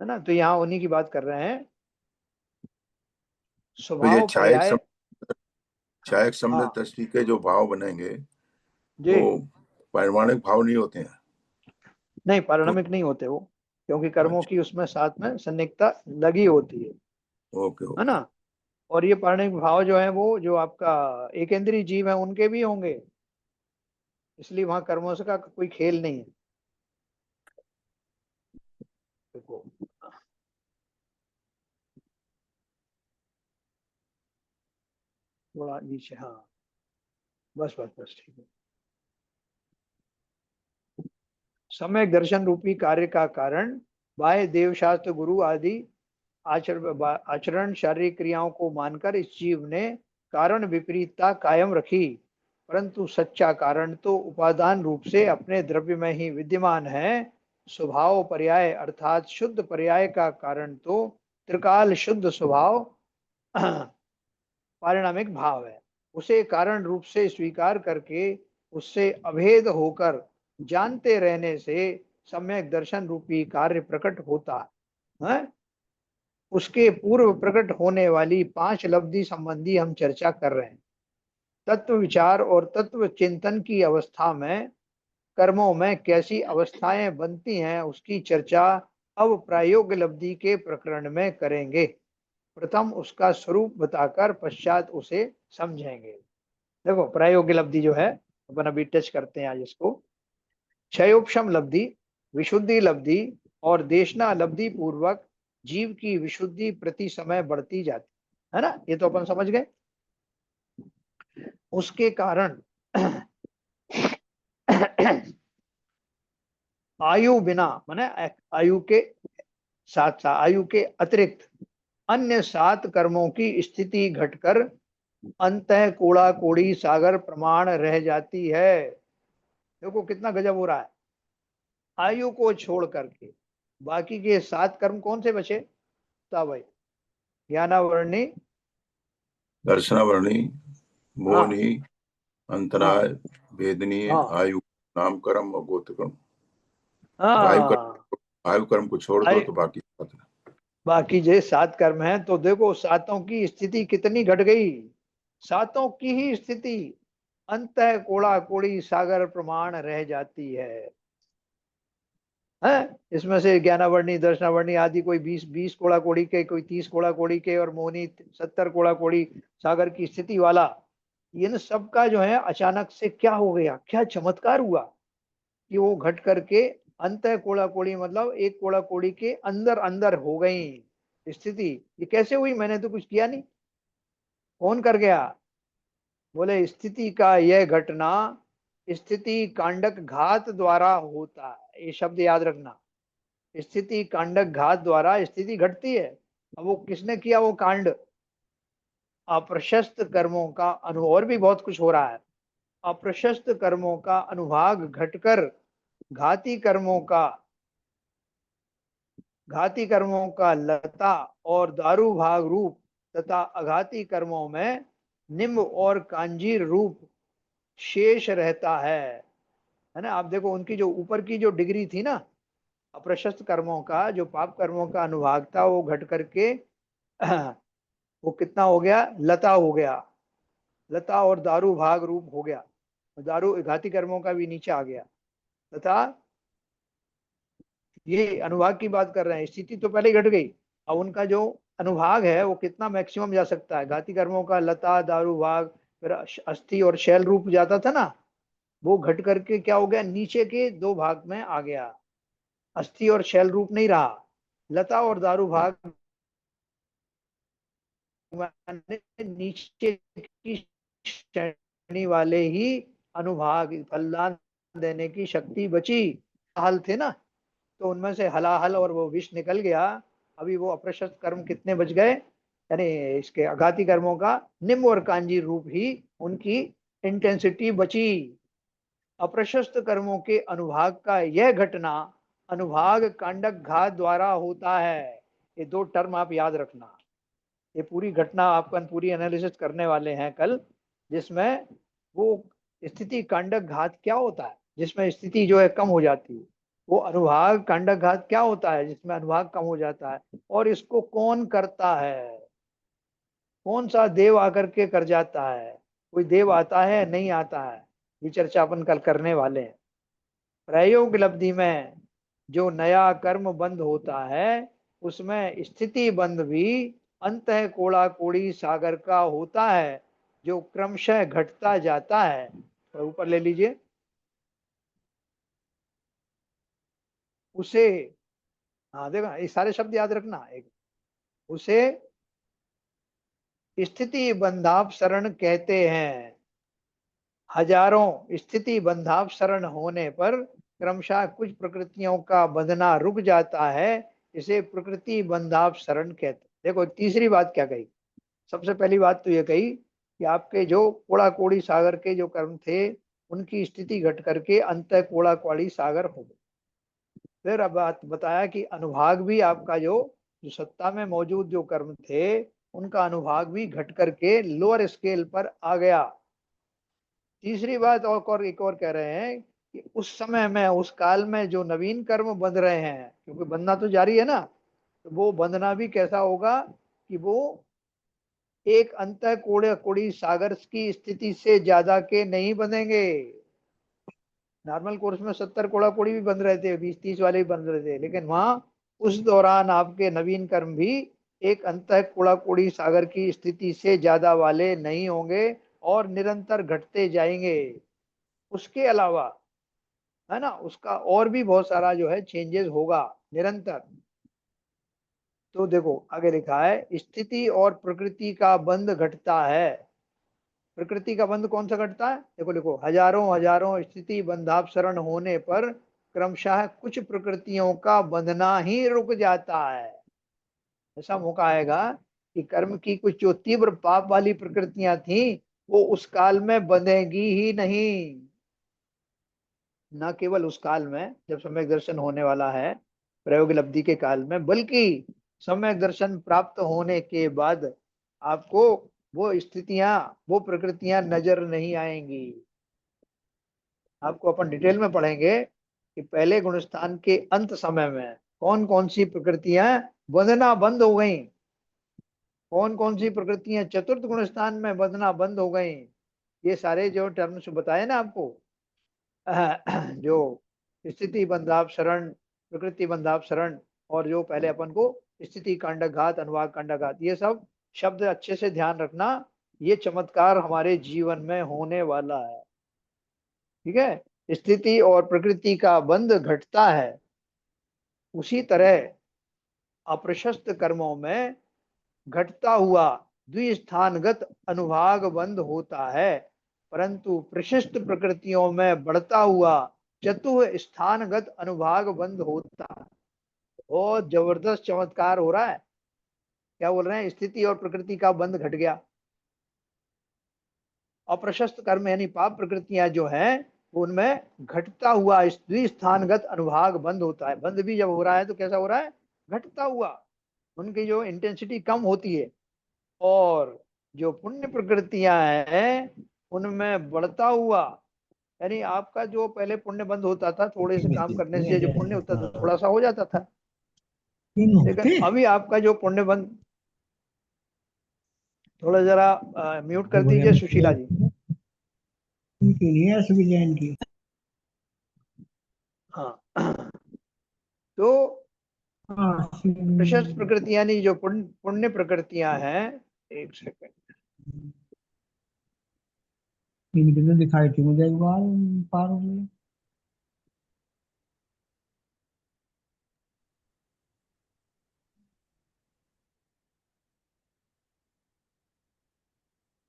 है ना? तो यहाँ उन्हीं की बात कर रहे हैं। तो ये स्वभाव पर्याय। छायक समझ हाँ दृष्टि के जो भाव बनेंगे जी। वो परिमाणिक भाव नहीं होते हैं। नहीं, तो पारिणामिक नहीं होते वो, क्योंकि कर्मों अच्छा, की उसमें साथ में सन्निग्धता लगी होती ओके है ओके। ना? और ये पारिणामिक भाव जो है वो जो आपका एकेंद्रीय जीव है उनके भी होंगे, इसलिए वहां कर्मों से का कोई खेल नहीं है। देखो थोड़ा नीचे, हाँ बस बस बस ठीक है। सम्यक दर्शन रूपी कार्य का कारण बाह्य देवशास्त्र गुरु आदि आचरण शारीरिक क्रियाओं को मानकर इस जीव ने कारण विपरीतता कायम रखी, परंतु सच्चा कारण तो उपादान रूप से अपने द्रव्य में ही विद्यमान है। स्वभाव पर्याय अर्थात शुद्ध पर्याय का कारण तो त्रिकाल शुद्ध स्वभाव पारिणामिक भाव है। उसे कारण रूप से स्वीकार करके उससे अभेद होकर जानते रहने से सम्यक दर्शन रूपी कार्य प्रकट होता है। उसके पूर्व प्रकट होने वाली 5 लब्धि संबंधी हम चर्चा कर रहे हैं। तत्व विचार और तत्व चिंतन की अवस्था में कर्मों में कैसी अवस्थाएं बनती हैं उसकी चर्चा अब प्रायोग्य लब्धि के प्रकरण में करेंगे। प्रथम उसका स्वरूप बताकर पश्चात उसे समझेंगे। देखो प्रायोग्य लब्धि जो है अपन अभी टच करते हैं आज इसको। क्षयोपशम लब्धि, विशुद्धि लब्धि और देशना लब्धि पूर्वक जीव की विशुद्धि प्रति समय बढ़ती जाती है ना? ये तो अपन समझ गए। उसके कारण आयु बिना माने आयु के साथ साथ आयु के अतिरिक्त अन्य 7 कर्मों की स्थिति घटकर अंतः कोड़ा कोड़ी सागर प्रमाण रह जाती है। देखो कितना गजब हो रहा है। आयु को छोड़ करके बाकी के 7 कर्म कौन से बचे? भाई, ज्ञानावर्णी, दर्शनावर्णी, हाँ मोहनी, हाँ अंतराय, भेदनीय, हाँ आयु, नाम कर्म और गोत्र कर्म। आयु हाँ। कर्म, आयु कर्म को छोड़ दो आई, तो बाकी सात है। बाकी जे 7 कर्म हैं, तो देखो सातों की स्थिति कितनी घट गई। सातों की ही स्थिति अंत कोड़ा कोड़ी सागर प्रमाण रह जाती है। इसमें से ज्ञानावर्णी, दर्शनावर्णी आदि कोई 20 कोड़ा कोड़ी के, कोई 30 कोड़ा कोड़ी के, और मोहनी 70 कोड़ा कोड़ी सागर की स्थिति वाला। इन सब का जो है अचानक से क्या हो गया, क्या चमत्कार हुआ कि वो घट करके अंत कोड़ा कोड़ी, मतलब एक कोड़ा कोड़ी के अंदर अंदर हो गई स्थिति। ये कैसे हुई, मैंने तो कुछ किया नहीं, कौन कर गया? बोले स्थिति का यह घटना स्थिति कांडक घात द्वारा होता है। ये शब्द याद रखना, स्थिति कांडक घात द्वारा स्थिति घटती है। अब वो किसने किया वो कांड? अप्रशस्त कर्मों का अनु, और भी बहुत कुछ हो रहा है। अप्रशस्त कर्मों का अनुभाग घटकर घाती कर्मों का, घाती कर्मों का लता और दारू भाग रूप तथा अघाती कर्मों में निम्ब और कांजीर रूप शेष रहता है ना। आप देखो उनकी जो ऊपर की जो डिग्री थी ना, अप्रशस्त कर्मों का, जो पाप कर्मों का अनुभाग था, वो घट करके वो कितना हो गया, लता हो गया, लता और दारू भाग रूप हो गया। दारू घाती कर्मों का भी नीचे आ गया। तथा ये अनुभाग की बात कर रहे हैं, स्थिति तो पहले ही घट गई। अब उनका जो अनुभाग है वो कितना मैक्सिमम जा सकता है, घाती कर्मों का लता दारू भाग, फिर अस्थि और शैल रूप जाता था ना, वो घट करके क्या हो गया, नीचे के 2 भाग में आ गया। अस्थि और शैल रूप नहीं रहा, लता और दारू भाग माने नीचे की श्रेणी वाले ही अनुभाग, फलदान देने की शक्ति बची। हल थे ना, तो उनमें से हलाहल और वो विष निकल गया। अभी वो अप्रशस्त कर्म कितने बच गए, यानी इसके आघाती कर्मों का निम्न और कांजी रूप ही उनकी इंटेंसिटी बची। अप्रशस्त कर्मों के अनुभाग का यह घटना अनुभाग कांडक घात द्वारा होता है। ये 2 टर्म आप याद रखना। ये पूरी घटना आपका पूरी एनालिसिस करने वाले हैं कल, जिसमें वो स्थिति कांडक घात क्या होता है, जिसमें स्थिति जो है कम हो जाती है। वो अनुभाग कांडक घात क्या होता है, जिसमें अनुभाग कम हो जाता है। और इसको कौन करता है, कौन सा देव आकर के कर जाता है? कोई देव आता है, नहीं आता है? ये चर्चा अपन कल करने वाले हैं। प्रयोग लब्धि में जो नया कर्म बंध होता है, उसमें स्थिति बंध भी अंत कोड़ा कोड़ी सागर का होता है, जो क्रमशः घटता जाता है। तो ऊपर ले लीजिए, उसे, हाँ देखो ये सारे शब्द याद रखना। एक, उसे स्थिति बंधापसरण कहते हैं। हजारों स्थिति बंधापसरण होने पर क्रमशः कुछ प्रकृतियों का बंधना रुक जाता है, इसे प्रकृति बंधापसरण कहते हैं। देखो तीसरी बात क्या कही, सबसे पहली बात तो ये कही कि आपके जो कोड़ा कोड़ी सागर के जो कर्म थे, उनकी स्थिति घट करके अंत कोड़ा कोड़ी सागर हो गए। फिर अब बात बताया कि अनुभाग भी आपका जो जो सत्ता में मौजूद जो कर्म थे, उनका अनुभाग भी घट करके लोअर स्केल पर आ गया। तीसरी बात और एक और कह रहे हैं कि उस समय में, उस काल में जो नवीन कर्म बंध रहे हैं, क्योंकि बंधना तो जारी है ना, तो वो बंधना भी कैसा होगा कि वो एक अंत कोड़े कोड़ी सागर की स्थिति से ज्यादा के नहीं बंधेंगे। नॉर्मल कोर्स में 70 कोड़ा कोड़ी भी बंध रहे थे, 20-30 वाले भी बंध रहे थे, लेकिन वहां उस दौरान आपके नवीन कर्म भी एक अंत कोड़ा कोड़ी सागर की स्थिति से ज्यादा वाले नहीं होंगे और निरंतर घटते जाएंगे। उसके अलावा है ना, उसका और भी बहुत सारा जो है चेंजेस होगा निरंतर। तो देखो आगे लिखा है, स्थिति और प्रकृति का बंध घटता है। प्रकृति का बंध कौन सा घटता है, देखो लिखो, हजारों हजारों स्थिति बंधापसरण होने पर क्रमशः कुछ प्रकृतियों का बंधना ही रुक जाता है। ऐसा मौका आएगा कि कर्म की कुछ जो तीव्र पाप वाली प्रकृतियां थी, वो उस काल में बंधेगी ही नहीं। न केवल उस काल में जब सम्यक दर्शन होने वाला है, प्रयोग लब्धि के काल में, बल्कि सम्यक दर्शन प्राप्त होने के बाद आपको वो स्थितियां, वो प्रकृतियां नजर नहीं आएंगी। आपको अपन डिटेल में पढ़ेंगे कि पहले गुणस्थान के अंत समय में कौन कौन सी प्रकृतियां बंधना बंद हो गई, कौन कौन सी प्रकृतियां चतुर्थ गुणस्थान में बंधना बंद हो गई। ये सारे जो टर्म्स बताए ना आपको, जो स्थिति बंधाप शरण, प्रकृति बंधाप शरण, और जो पहले अपन को स्थिति कांडघात, अनुवाद कांडघात, ये सब शब्द अच्छे से ध्यान रखना। ये चमत्कार हमारे जीवन में होने वाला है। ठीक है, स्थिति और प्रकृति का बंध घटता है, उसी तरह अप्रशस्त कर्मों में घटता हुआ द्विस्थानगत अनुभाग बंद होता है, परंतु प्रशस्त प्रकृतियों में बढ़ता हुआ चतुः स्थानगत अनुभाग बंद होता है। बहुत जबरदस्त चमत्कार हो रहा है। क्या बोल रहे हैं? स्थिति और प्रकृति का बंध घट गया। अप्रशस्त कर्म यानी पाप प्रकृतियां जो हैं, उनमें घटता हुआ द्विस्थानगत अनुभाग बंद होता है। बंद भी जब हो रहा है तो कैसा हो रहा है? घटता हुआ, उनकी जो इंटेंसिटी कम होती है। और जो पुण्य प्रकृतियां हैं उनमें बढ़ता हुआ, यानी आपका जो पहले पुण्य बंद होता था, थोड़े से काम करने से जो पुण्य होता था थोड़ा सा हो जाता था, लेकिन अभी आपका जो पुण्य बंद, थोड़ा जरा म्यूट कर दीजिए सुशीला जी। उनकी नहीं है सुविधा इनकी। हाँ, तो हाँ प्रशस्त प्रकृति यानी जो पुण्य पुण्य प्रकृतियां हैं, एक सेकंड, इनकी तो दिखाई थी मुझे एक बार, पार हो गई।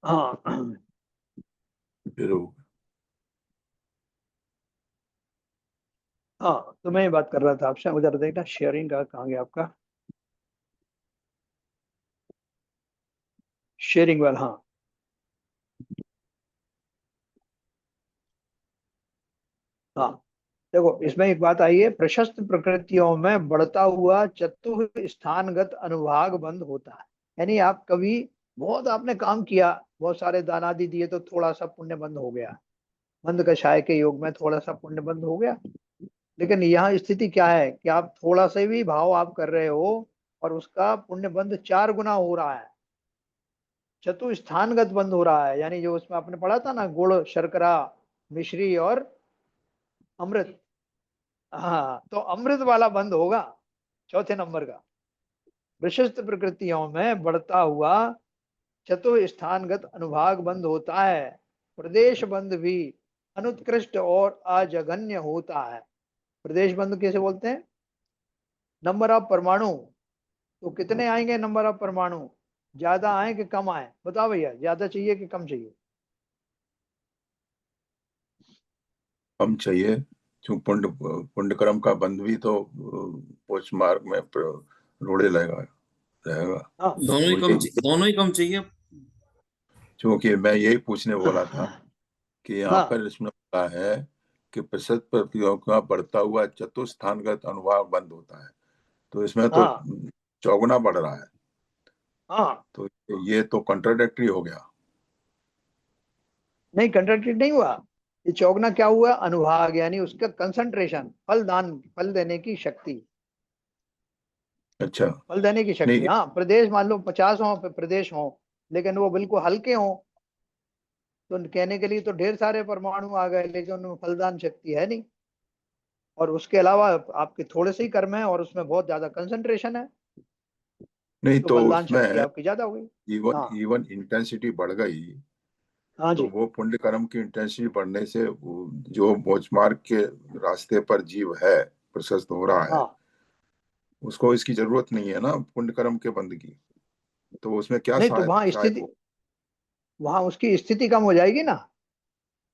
हाँ फिर वो हाँ, तो मैं ये बात कर रहा था आपसे, उधर देखना शेयरिंग का कहाँ गया आपका, शेयरिंग वाला। हाँ हाँ, देखो इसमें एक बात आई है, प्रशस्त प्रकृतियों में बढ़ता हुआ चतुः स्थानगत अनुभाग बंद होता है। यानी आप कभी बहुत आपने काम किया, बहुत सारे दान आदि दिए, तो थोड़ा सा पुण्य बंद हो गया, मंद कषाय के योग में थोड़ा सा पुण्य बंद हो गया। लेकिन यहाँ स्थिति क्या है कि आप थोड़ा से भी भाव आप कर रहे हो और उसका पुण्य बंद 4 गुना हो रहा है, चतुस्थानगत बंद हो रहा है। यानी जो उसमें आपने पढ़ा था ना, गुड़, शर्करा, मिश्री और अमृत, हाँ, तो अमृत वाला बंद होगा, चौथे नंबर का। विशिष्ट प्रकृतियों में बढ़ता हुआ चतुस्थानगत अनुभाग बंद होता है। प्रदेश बंद भी अनुत्कृष्ट और अजघन्य होता है। प्रदेश बंद कैसे बोलते हैं? नंबर ऑफ परमाणु, तो कितने आएंगे नंबर ऑफ परमाणु? ज्यादा आए कि कम आए? बताओ भैया, ज्यादा चाहिए कि कम चाहिए? कम चाहिए, क्यों पुण्य पुण्य कर्म का बंध भी तो पोष मार्ग में रोड़े लगेगा रहेगा। हाँ दोनों ही कम चाहिए। क्योंकि मैं यही पूछने वाला था कि यहाँ हाँ पर इसमें बोला है कि प्रतिशत प्रतियों का बढ़ता हुआ चतुस्थानगत अनुभाग बंद होता है, तो इसमें तो हाँ 4 गुना बढ़ रहा है, हाँ, तो ये तो कंट्राडिक्टरी हो गया। नहीं कंट्रडिक्ट नहीं हुआ। ये चौगुना क्या हुआ? अनुभाग, यानी उसका कंसंट्रेशन, फल देने की शक्ति, अच्छा। फल देने की शक्ति। नहीं हाँ, प्रदेश मान लो 50 हो प्रदेश हो, लेकिन वो बिल्कुल हल्के हो, तो कहने के लिए तो ढेर सारे परमाणु आ गए, लेकिन उनमें फलदान शक्ति है नहीं। और उसके अलावा आपके थोड़े से ही कर्म है और उसमें बहुत ज्यादा कंसंट्रेशन है, नहीं, तो तो फलदान शक्ति उसमें आपकी ज्यादा हो गई। इवन हाँ इवन इंटेंसिटी बढ़ गई, हाँ तो जी, वो पुण्य कर्म की इंटेंसिटी बढ़ने से जो मोक्ष मार्ग के रास्ते पर जीव है प्रशस्त हो रहा है, हाँ, उसको इसकी जरूरत नहीं है ना पुण्य कर्म के बंद की, तो उसमें क्या नहीं तो वहां सहायक स्थिति, हो। वहां उसकी स्थिति कम हो जाएगी ना,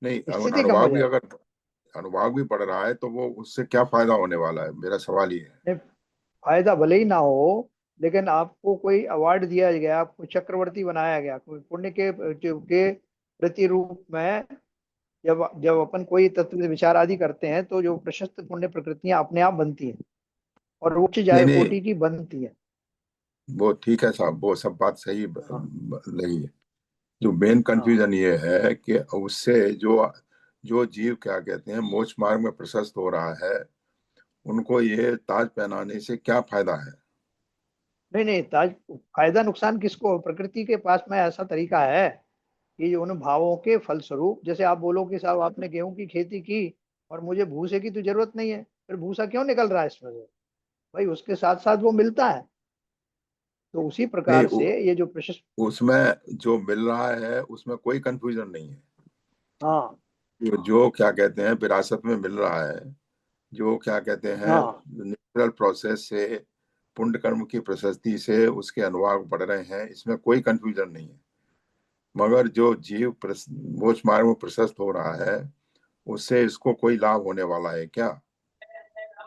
नहीं, स्थिति कम हो अनुभाग भी जाएगी। अगर अनुभाग भी बढ़ रहा है तो वो उससे क्या फायदा होने वाला है, मेरा सवाल ये है। नहीं, फायदा भले ही ना हो, लेकिन आपको कोई अवार्ड दिया गया, आपको चक्रवर्ती बनाया गया, कोई पुण्य के प्रतिरूप में। जब जब अपन कोई तत्व विचार आदि करते हैं, तो जो प्रशस्त पुण्य प्रकृतियां अपने आप बनती हैं और उच्च नहीं जाय नहीं, कोटि की बनती है। वो ठीक है साहब, वो सब बात सही हाँ लगी है। जो मेन हाँ। कंफ्यूजन ये है कि उससे जो जो जीव क्या कहते हैं मोक्ष मार्ग में प्रशस्त हो रहा है, उनको ये ताज पहनाने से क्या फायदा है? नहीं नहीं, ताज फायदा नुकसान किसको? प्रकृति के पास में ऐसा तरीका है कि उन भावों के फलस्वरूप, जैसे आप बोलो कि साहब आपने गेहूं की खेती की और मुझे भूसे की तो जरूरत नहीं है, फिर भूसा क्यों निकल रहा है इसमें से? भाई उसके साथ साथ वो मिलता है। तो उसी नहीं, प्रकार से ये जो प्रशस्त। उसमें जो मिल रहा है उसमें कोई कंफ्यूजन नहीं है। हाँ जो क्या कहते हैं विरासत में मिल रहा है, जो क्या कहते हैं हाँ। नेचुरल प्रोसेस से, पुण्य कर्म की प्रशस्ति से उसके अनुभाग बढ़ रहे हैं, इसमें कोई कंफ्यूजन नहीं है। मगर जो जीव मोक्ष मार्ग में प्रशस्त हो रहा है, उससे इसको कोई लाभ होने वाला है क्या?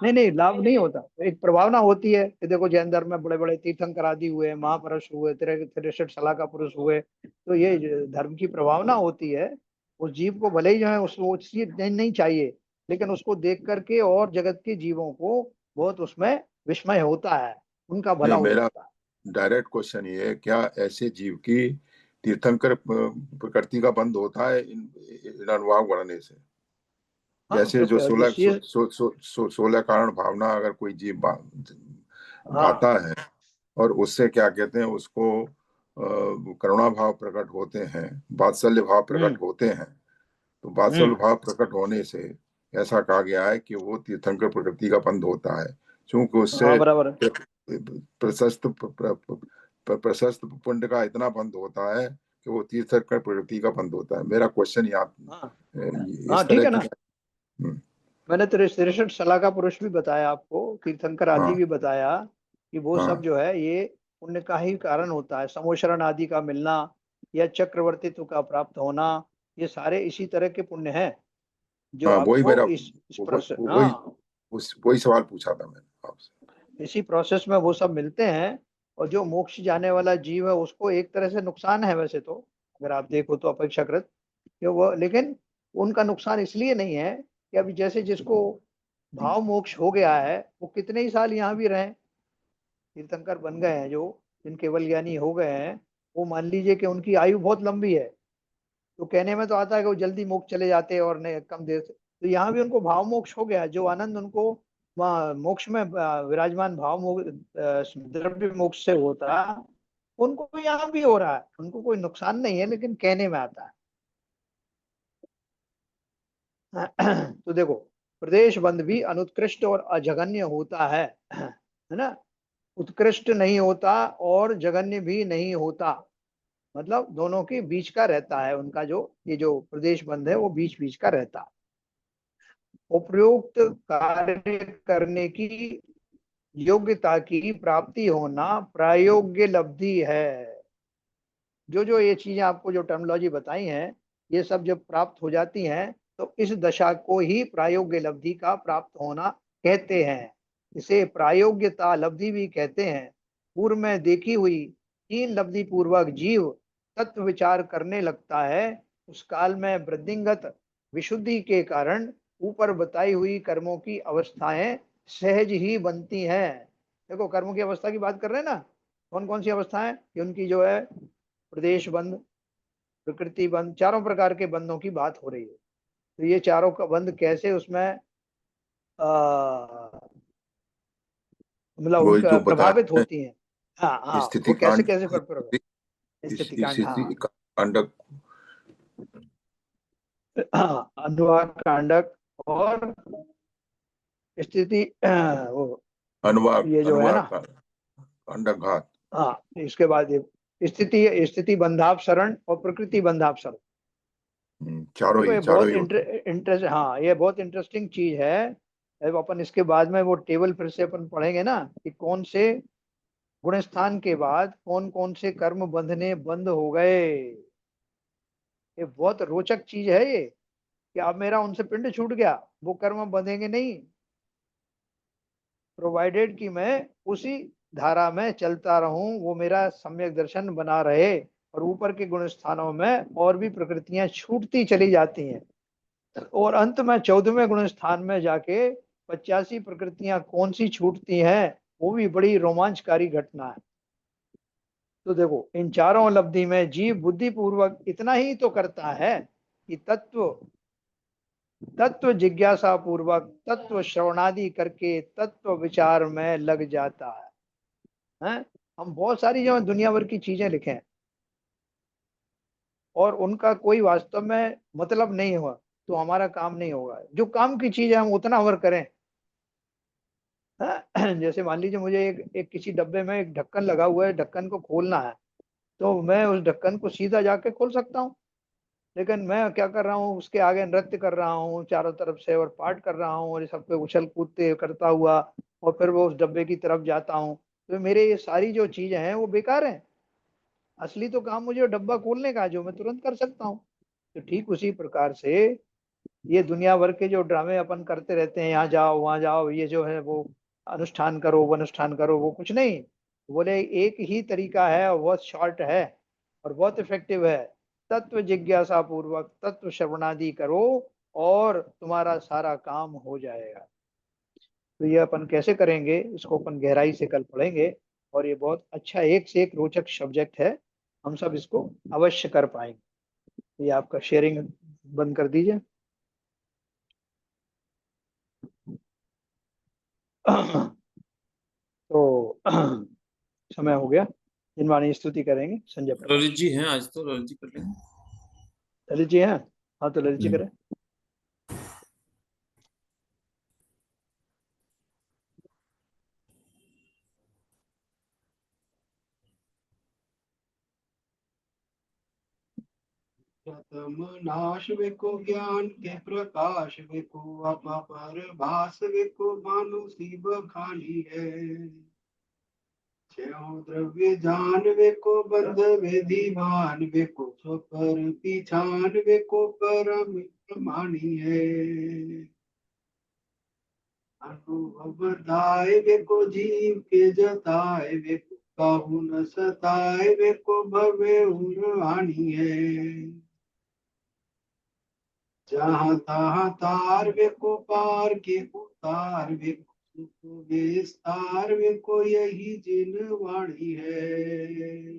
नहीं नहीं, लाभ नहीं होता। एक प्रभावना होती है कि देखो जैन धर्म में बड़े बड़े तीर्थंकर आदि हुए, महापुरुष हुए, 63 सलाहका पुरुष हुए, तो ये जो धर्म की प्रभावना होती है। उस जीव को भले ही जो है उसको वो चीज नहीं नहीं चाहिए, लेकिन उसको देख करके और जगत के जीवों को बहुत उसमें विस्मय होता है, उनका भला नहीं, हो मेरा जाता है। डायरेक्ट क्वेश्चन ये है, क्या ऐसे जीव की तीर्थंकर प्रकृति का बंद होता है इन अनुभाग बढ़ने से? हाँ जैसे जो जो 16 सी। 16 कारण भावना अगर कोई जीव हाँ। गाता है, और उससे क्या कहते हैं उसको करुणा भाव प्रकट होते हैं, वात्सल्य भाव प्रकट हम्म होते हैं, तो वात्सल्य हम्म। भाव प्रकट होने से ऐसा कहा गया है कि वो तीर्थंकर प्रकृति का बंध होता है, क्योंकि हाँ उससे बराबर है। प्रशस्त प्रशस्त पुण्य का इतना बंध होता है कि वो तीर्थंकर प्रकृति का बंध होता है। मेरा क्वेश्चन यहाँ हाँ हाँ, इस ठीक तरह है की। ना। हम्म, मैंने 63 सलाह का पुरुष भी बताया आपको, तीर्थंकर आदि हाँ भी बताया, कि वो सब हाँ जो है ये पुण्य का ही कारण होता है। समोशरण आदि का मिलना या चक्रवर्तित्व का प्राप्त होना, ये सारे इसी तरह के पुण्य हैं जो हाँ, वही आपको मेरा इस प्रोसेस, वही हाँ, वही सवाल पूछा था मैंने आपसे। इसी प्रोसेस में वो सब मिलते हैं। और जो मोक्ष जाने वाला जीव है उसको एक तरह से नुकसान है वैसे तो, अगर आप देखो तो अपेक्षाकृत, कि वो, लेकिन उनका नुकसान इसलिए नहीं है कि अभी जैसे जिसको भाव मोक्ष हो गया है वो कितने ही साल यहाँ भी रहे, तीर्थंकर बन गए हैं जो, जिन केवल ज्ञानी हो गए हैं, वो मान लीजिए कि उनकी आयु बहुत लंबी है। तो कहने में तो आता है कि वो जल्दी मोक्ष चले जाते हैं और नहीं कम देर से, तो यहाँ भी उनको भाव मोक्ष हो गया है। जो आनंद उनको वहाँ मोक्ष में विराजमान भाव द्रव्य मोक्ष से होता, उनको यहाँ भी हो रहा है, उनको कोई नुकसान नहीं है, लेकिन कहने में आता है। तो देखो, प्रदेश बंद भी अनुत्कृष्ट और अजघन्य होता है ना। उत्कृष्ट नहीं होता और जघन्य भी नहीं होता, मतलब दोनों के बीच का रहता है उनका, जो ये जो प्रदेश बंद है वो बीच बीच का रहता है। उपयुक्त कार्य करने की योग्यता की प्राप्ति होना प्रायोग्य लब्धि है। जो जो ये चीजें आपको जो टर्मिनोलॉजी बताई हैं, ये सब जब प्राप्त हो जाती हैं तो इस दशा को ही प्रायोग्य लब्धि का प्राप्त होना कहते हैं। इसे प्रायोग्यता लब्धि भी कहते हैं। पूर्व में देखी हुई तीन लब्धि पूर्वक जीव तत्व विचार करने लगता है, उस काल में वृद्धिंगत विशुद्धि के कारण ऊपर बताई हुई कर्मों की अवस्थाएं सहज ही बनती हैं। देखो कर्मों की अवस्था की बात कर रहे हैं ना, कौन कौन सी अवस्थाएं कि उनकी जो है, प्रदेश बंध, प्रकृति बंध, चारों प्रकार के बंधों की बात हो रही है। तो ये चारों का बंध कैसे उसमें मतलब वही उनका जो प्रभावित बताया होती हैं। हाँ हाँ, स्थिति वो कैसे कांड, कैसे इस स्थिति कांड, स्थिति हाँ कांडक। हाँ, अनुवाद कांडक और स्थिति वो, अनुवाद ये जो है अनुवाद ना, का कांडक घात। हाँ इसके बाद ये स्थिति बंधापसरण और प्रकृति बंधापसरण। देखो ये चारों बहुत ही होते इंटरेस्ट, हाँ ये बहुत इंटरेस्टिंग चीज है। अब अपन इसके बाद में वो टेबल फिर से अपन पढ़ेंगे ना, कि कौन से गुण स्थान के बाद कौन कौन से कर्म बंधने बंद हो गए। ये बहुत रोचक चीज है ये, कि अब मेरा उनसे पिंड छूट गया, वो कर्म बंधेंगे नहीं, प्रोवाइडेड कि मैं उसी धारा में चलता रहूं, वो मेरा सम्यक दर्शन बना रहे। और ऊपर के गुण स्थानों में और भी प्रकृतियां छूटती चली जाती हैं, और अंत में 14वें गुण स्थान में जाके 85 प्रकृतियां कौन सी छूटती हैं, वो भी बड़ी रोमांचकारी घटना है। तो देखो, इन चारों उपलब्धि में जीव बुद्धि पूर्वक इतना ही तो करता है कि तत्व जिज्ञासा पूर्वक तत्व श्रवणादि करके तत्व विचार में लग जाता है। हम बहुत सारी जो दुनिया भर की चीजें लिखे हैं और उनका कोई वास्तव में मतलब नहीं हुआ तो हमारा काम नहीं होगा। जो काम की चीज है हम उतना अवर करें। जैसे मान लीजिए मुझे एक किसी डब्बे में एक ढक्कन लगा हुआ है, ढक्कन को खोलना है, तो मैं उस ढक्कन को सीधा जाके खोल सकता हूँ। लेकिन मैं क्या कर रहा हूँ, उसके आगे नृत्य कर रहा हूँ चारों तरफ से और पाठ कर रहा हूँ और ये सब पे उछल कूदते करता हुआ और फिर वो उस डब्बे की तरफ जाता हूँ, तो मेरे ये सारी जो चीजें हैं वो बेकार हैं। असली तो काम मुझे डब्बा खोलने का है, जो मैं तुरंत कर सकता हूँ। तो ठीक उसी प्रकार से ये दुनिया भर के जो ड्रामे अपन करते रहते हैं, यहाँ जाओ वहां जाओ, ये जो है वो अनुष्ठान करो वो अनुष्ठान करो, वो कुछ नहीं। बोले एक ही तरीका है और बहुत शॉर्ट है और बहुत इफेक्टिव है। तत्व जिज्ञासा पूर्वक तत्व श्रवणादि करो और तुम्हारा सारा काम हो जाएगा। तो ये अपन कैसे करेंगे, इसको अपन गहराई से कल पढ़ेंगे और ये बहुत अच्छा एक से एक रोचक सब्जेक्ट है। हम सब इसको अवश्य कर पाएंगे। ये आपका शेयरिंग बंद कर दीजिए। तो समय हो गया। जिनवाणी स्तुति करेंगे संजय प्रकाश। ललित जी हैं आज, तो ललित जी कर लेंगे। ललित जी हैं? हाँ, तो ललित जी करें। प्रथम नाश वेको ज्ञान के प्रकाश वेको अपार भास वेको भानु शिव खानी है। छो द्रव्य जान वेको बंध वेदी मान वेको सो पर पिछान वेको परम प्रमाणी है। अनुभव दाय वेको जीव के जताए वेको काहू न सताए वेको भवे उर हानि है। जहाँ तहाँ तार वेको पार के उतार वेको सुख विस्तार वेको यही जिन वाणी है।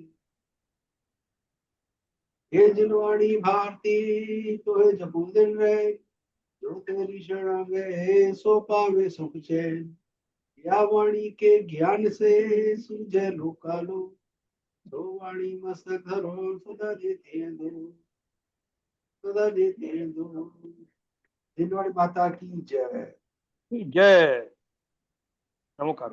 ये जिनवाणी भारती तो है जपो दिन रहे, जो तेरी शरण गए सो पावे सुख चैन। या वाणी के ज्ञान से सूझे लोकालो, तो वाणी मस्तक धरो सदा देते हैं दो, सदा देते हैं दो। जिनवाणी माता की जय। जय। नमोकार।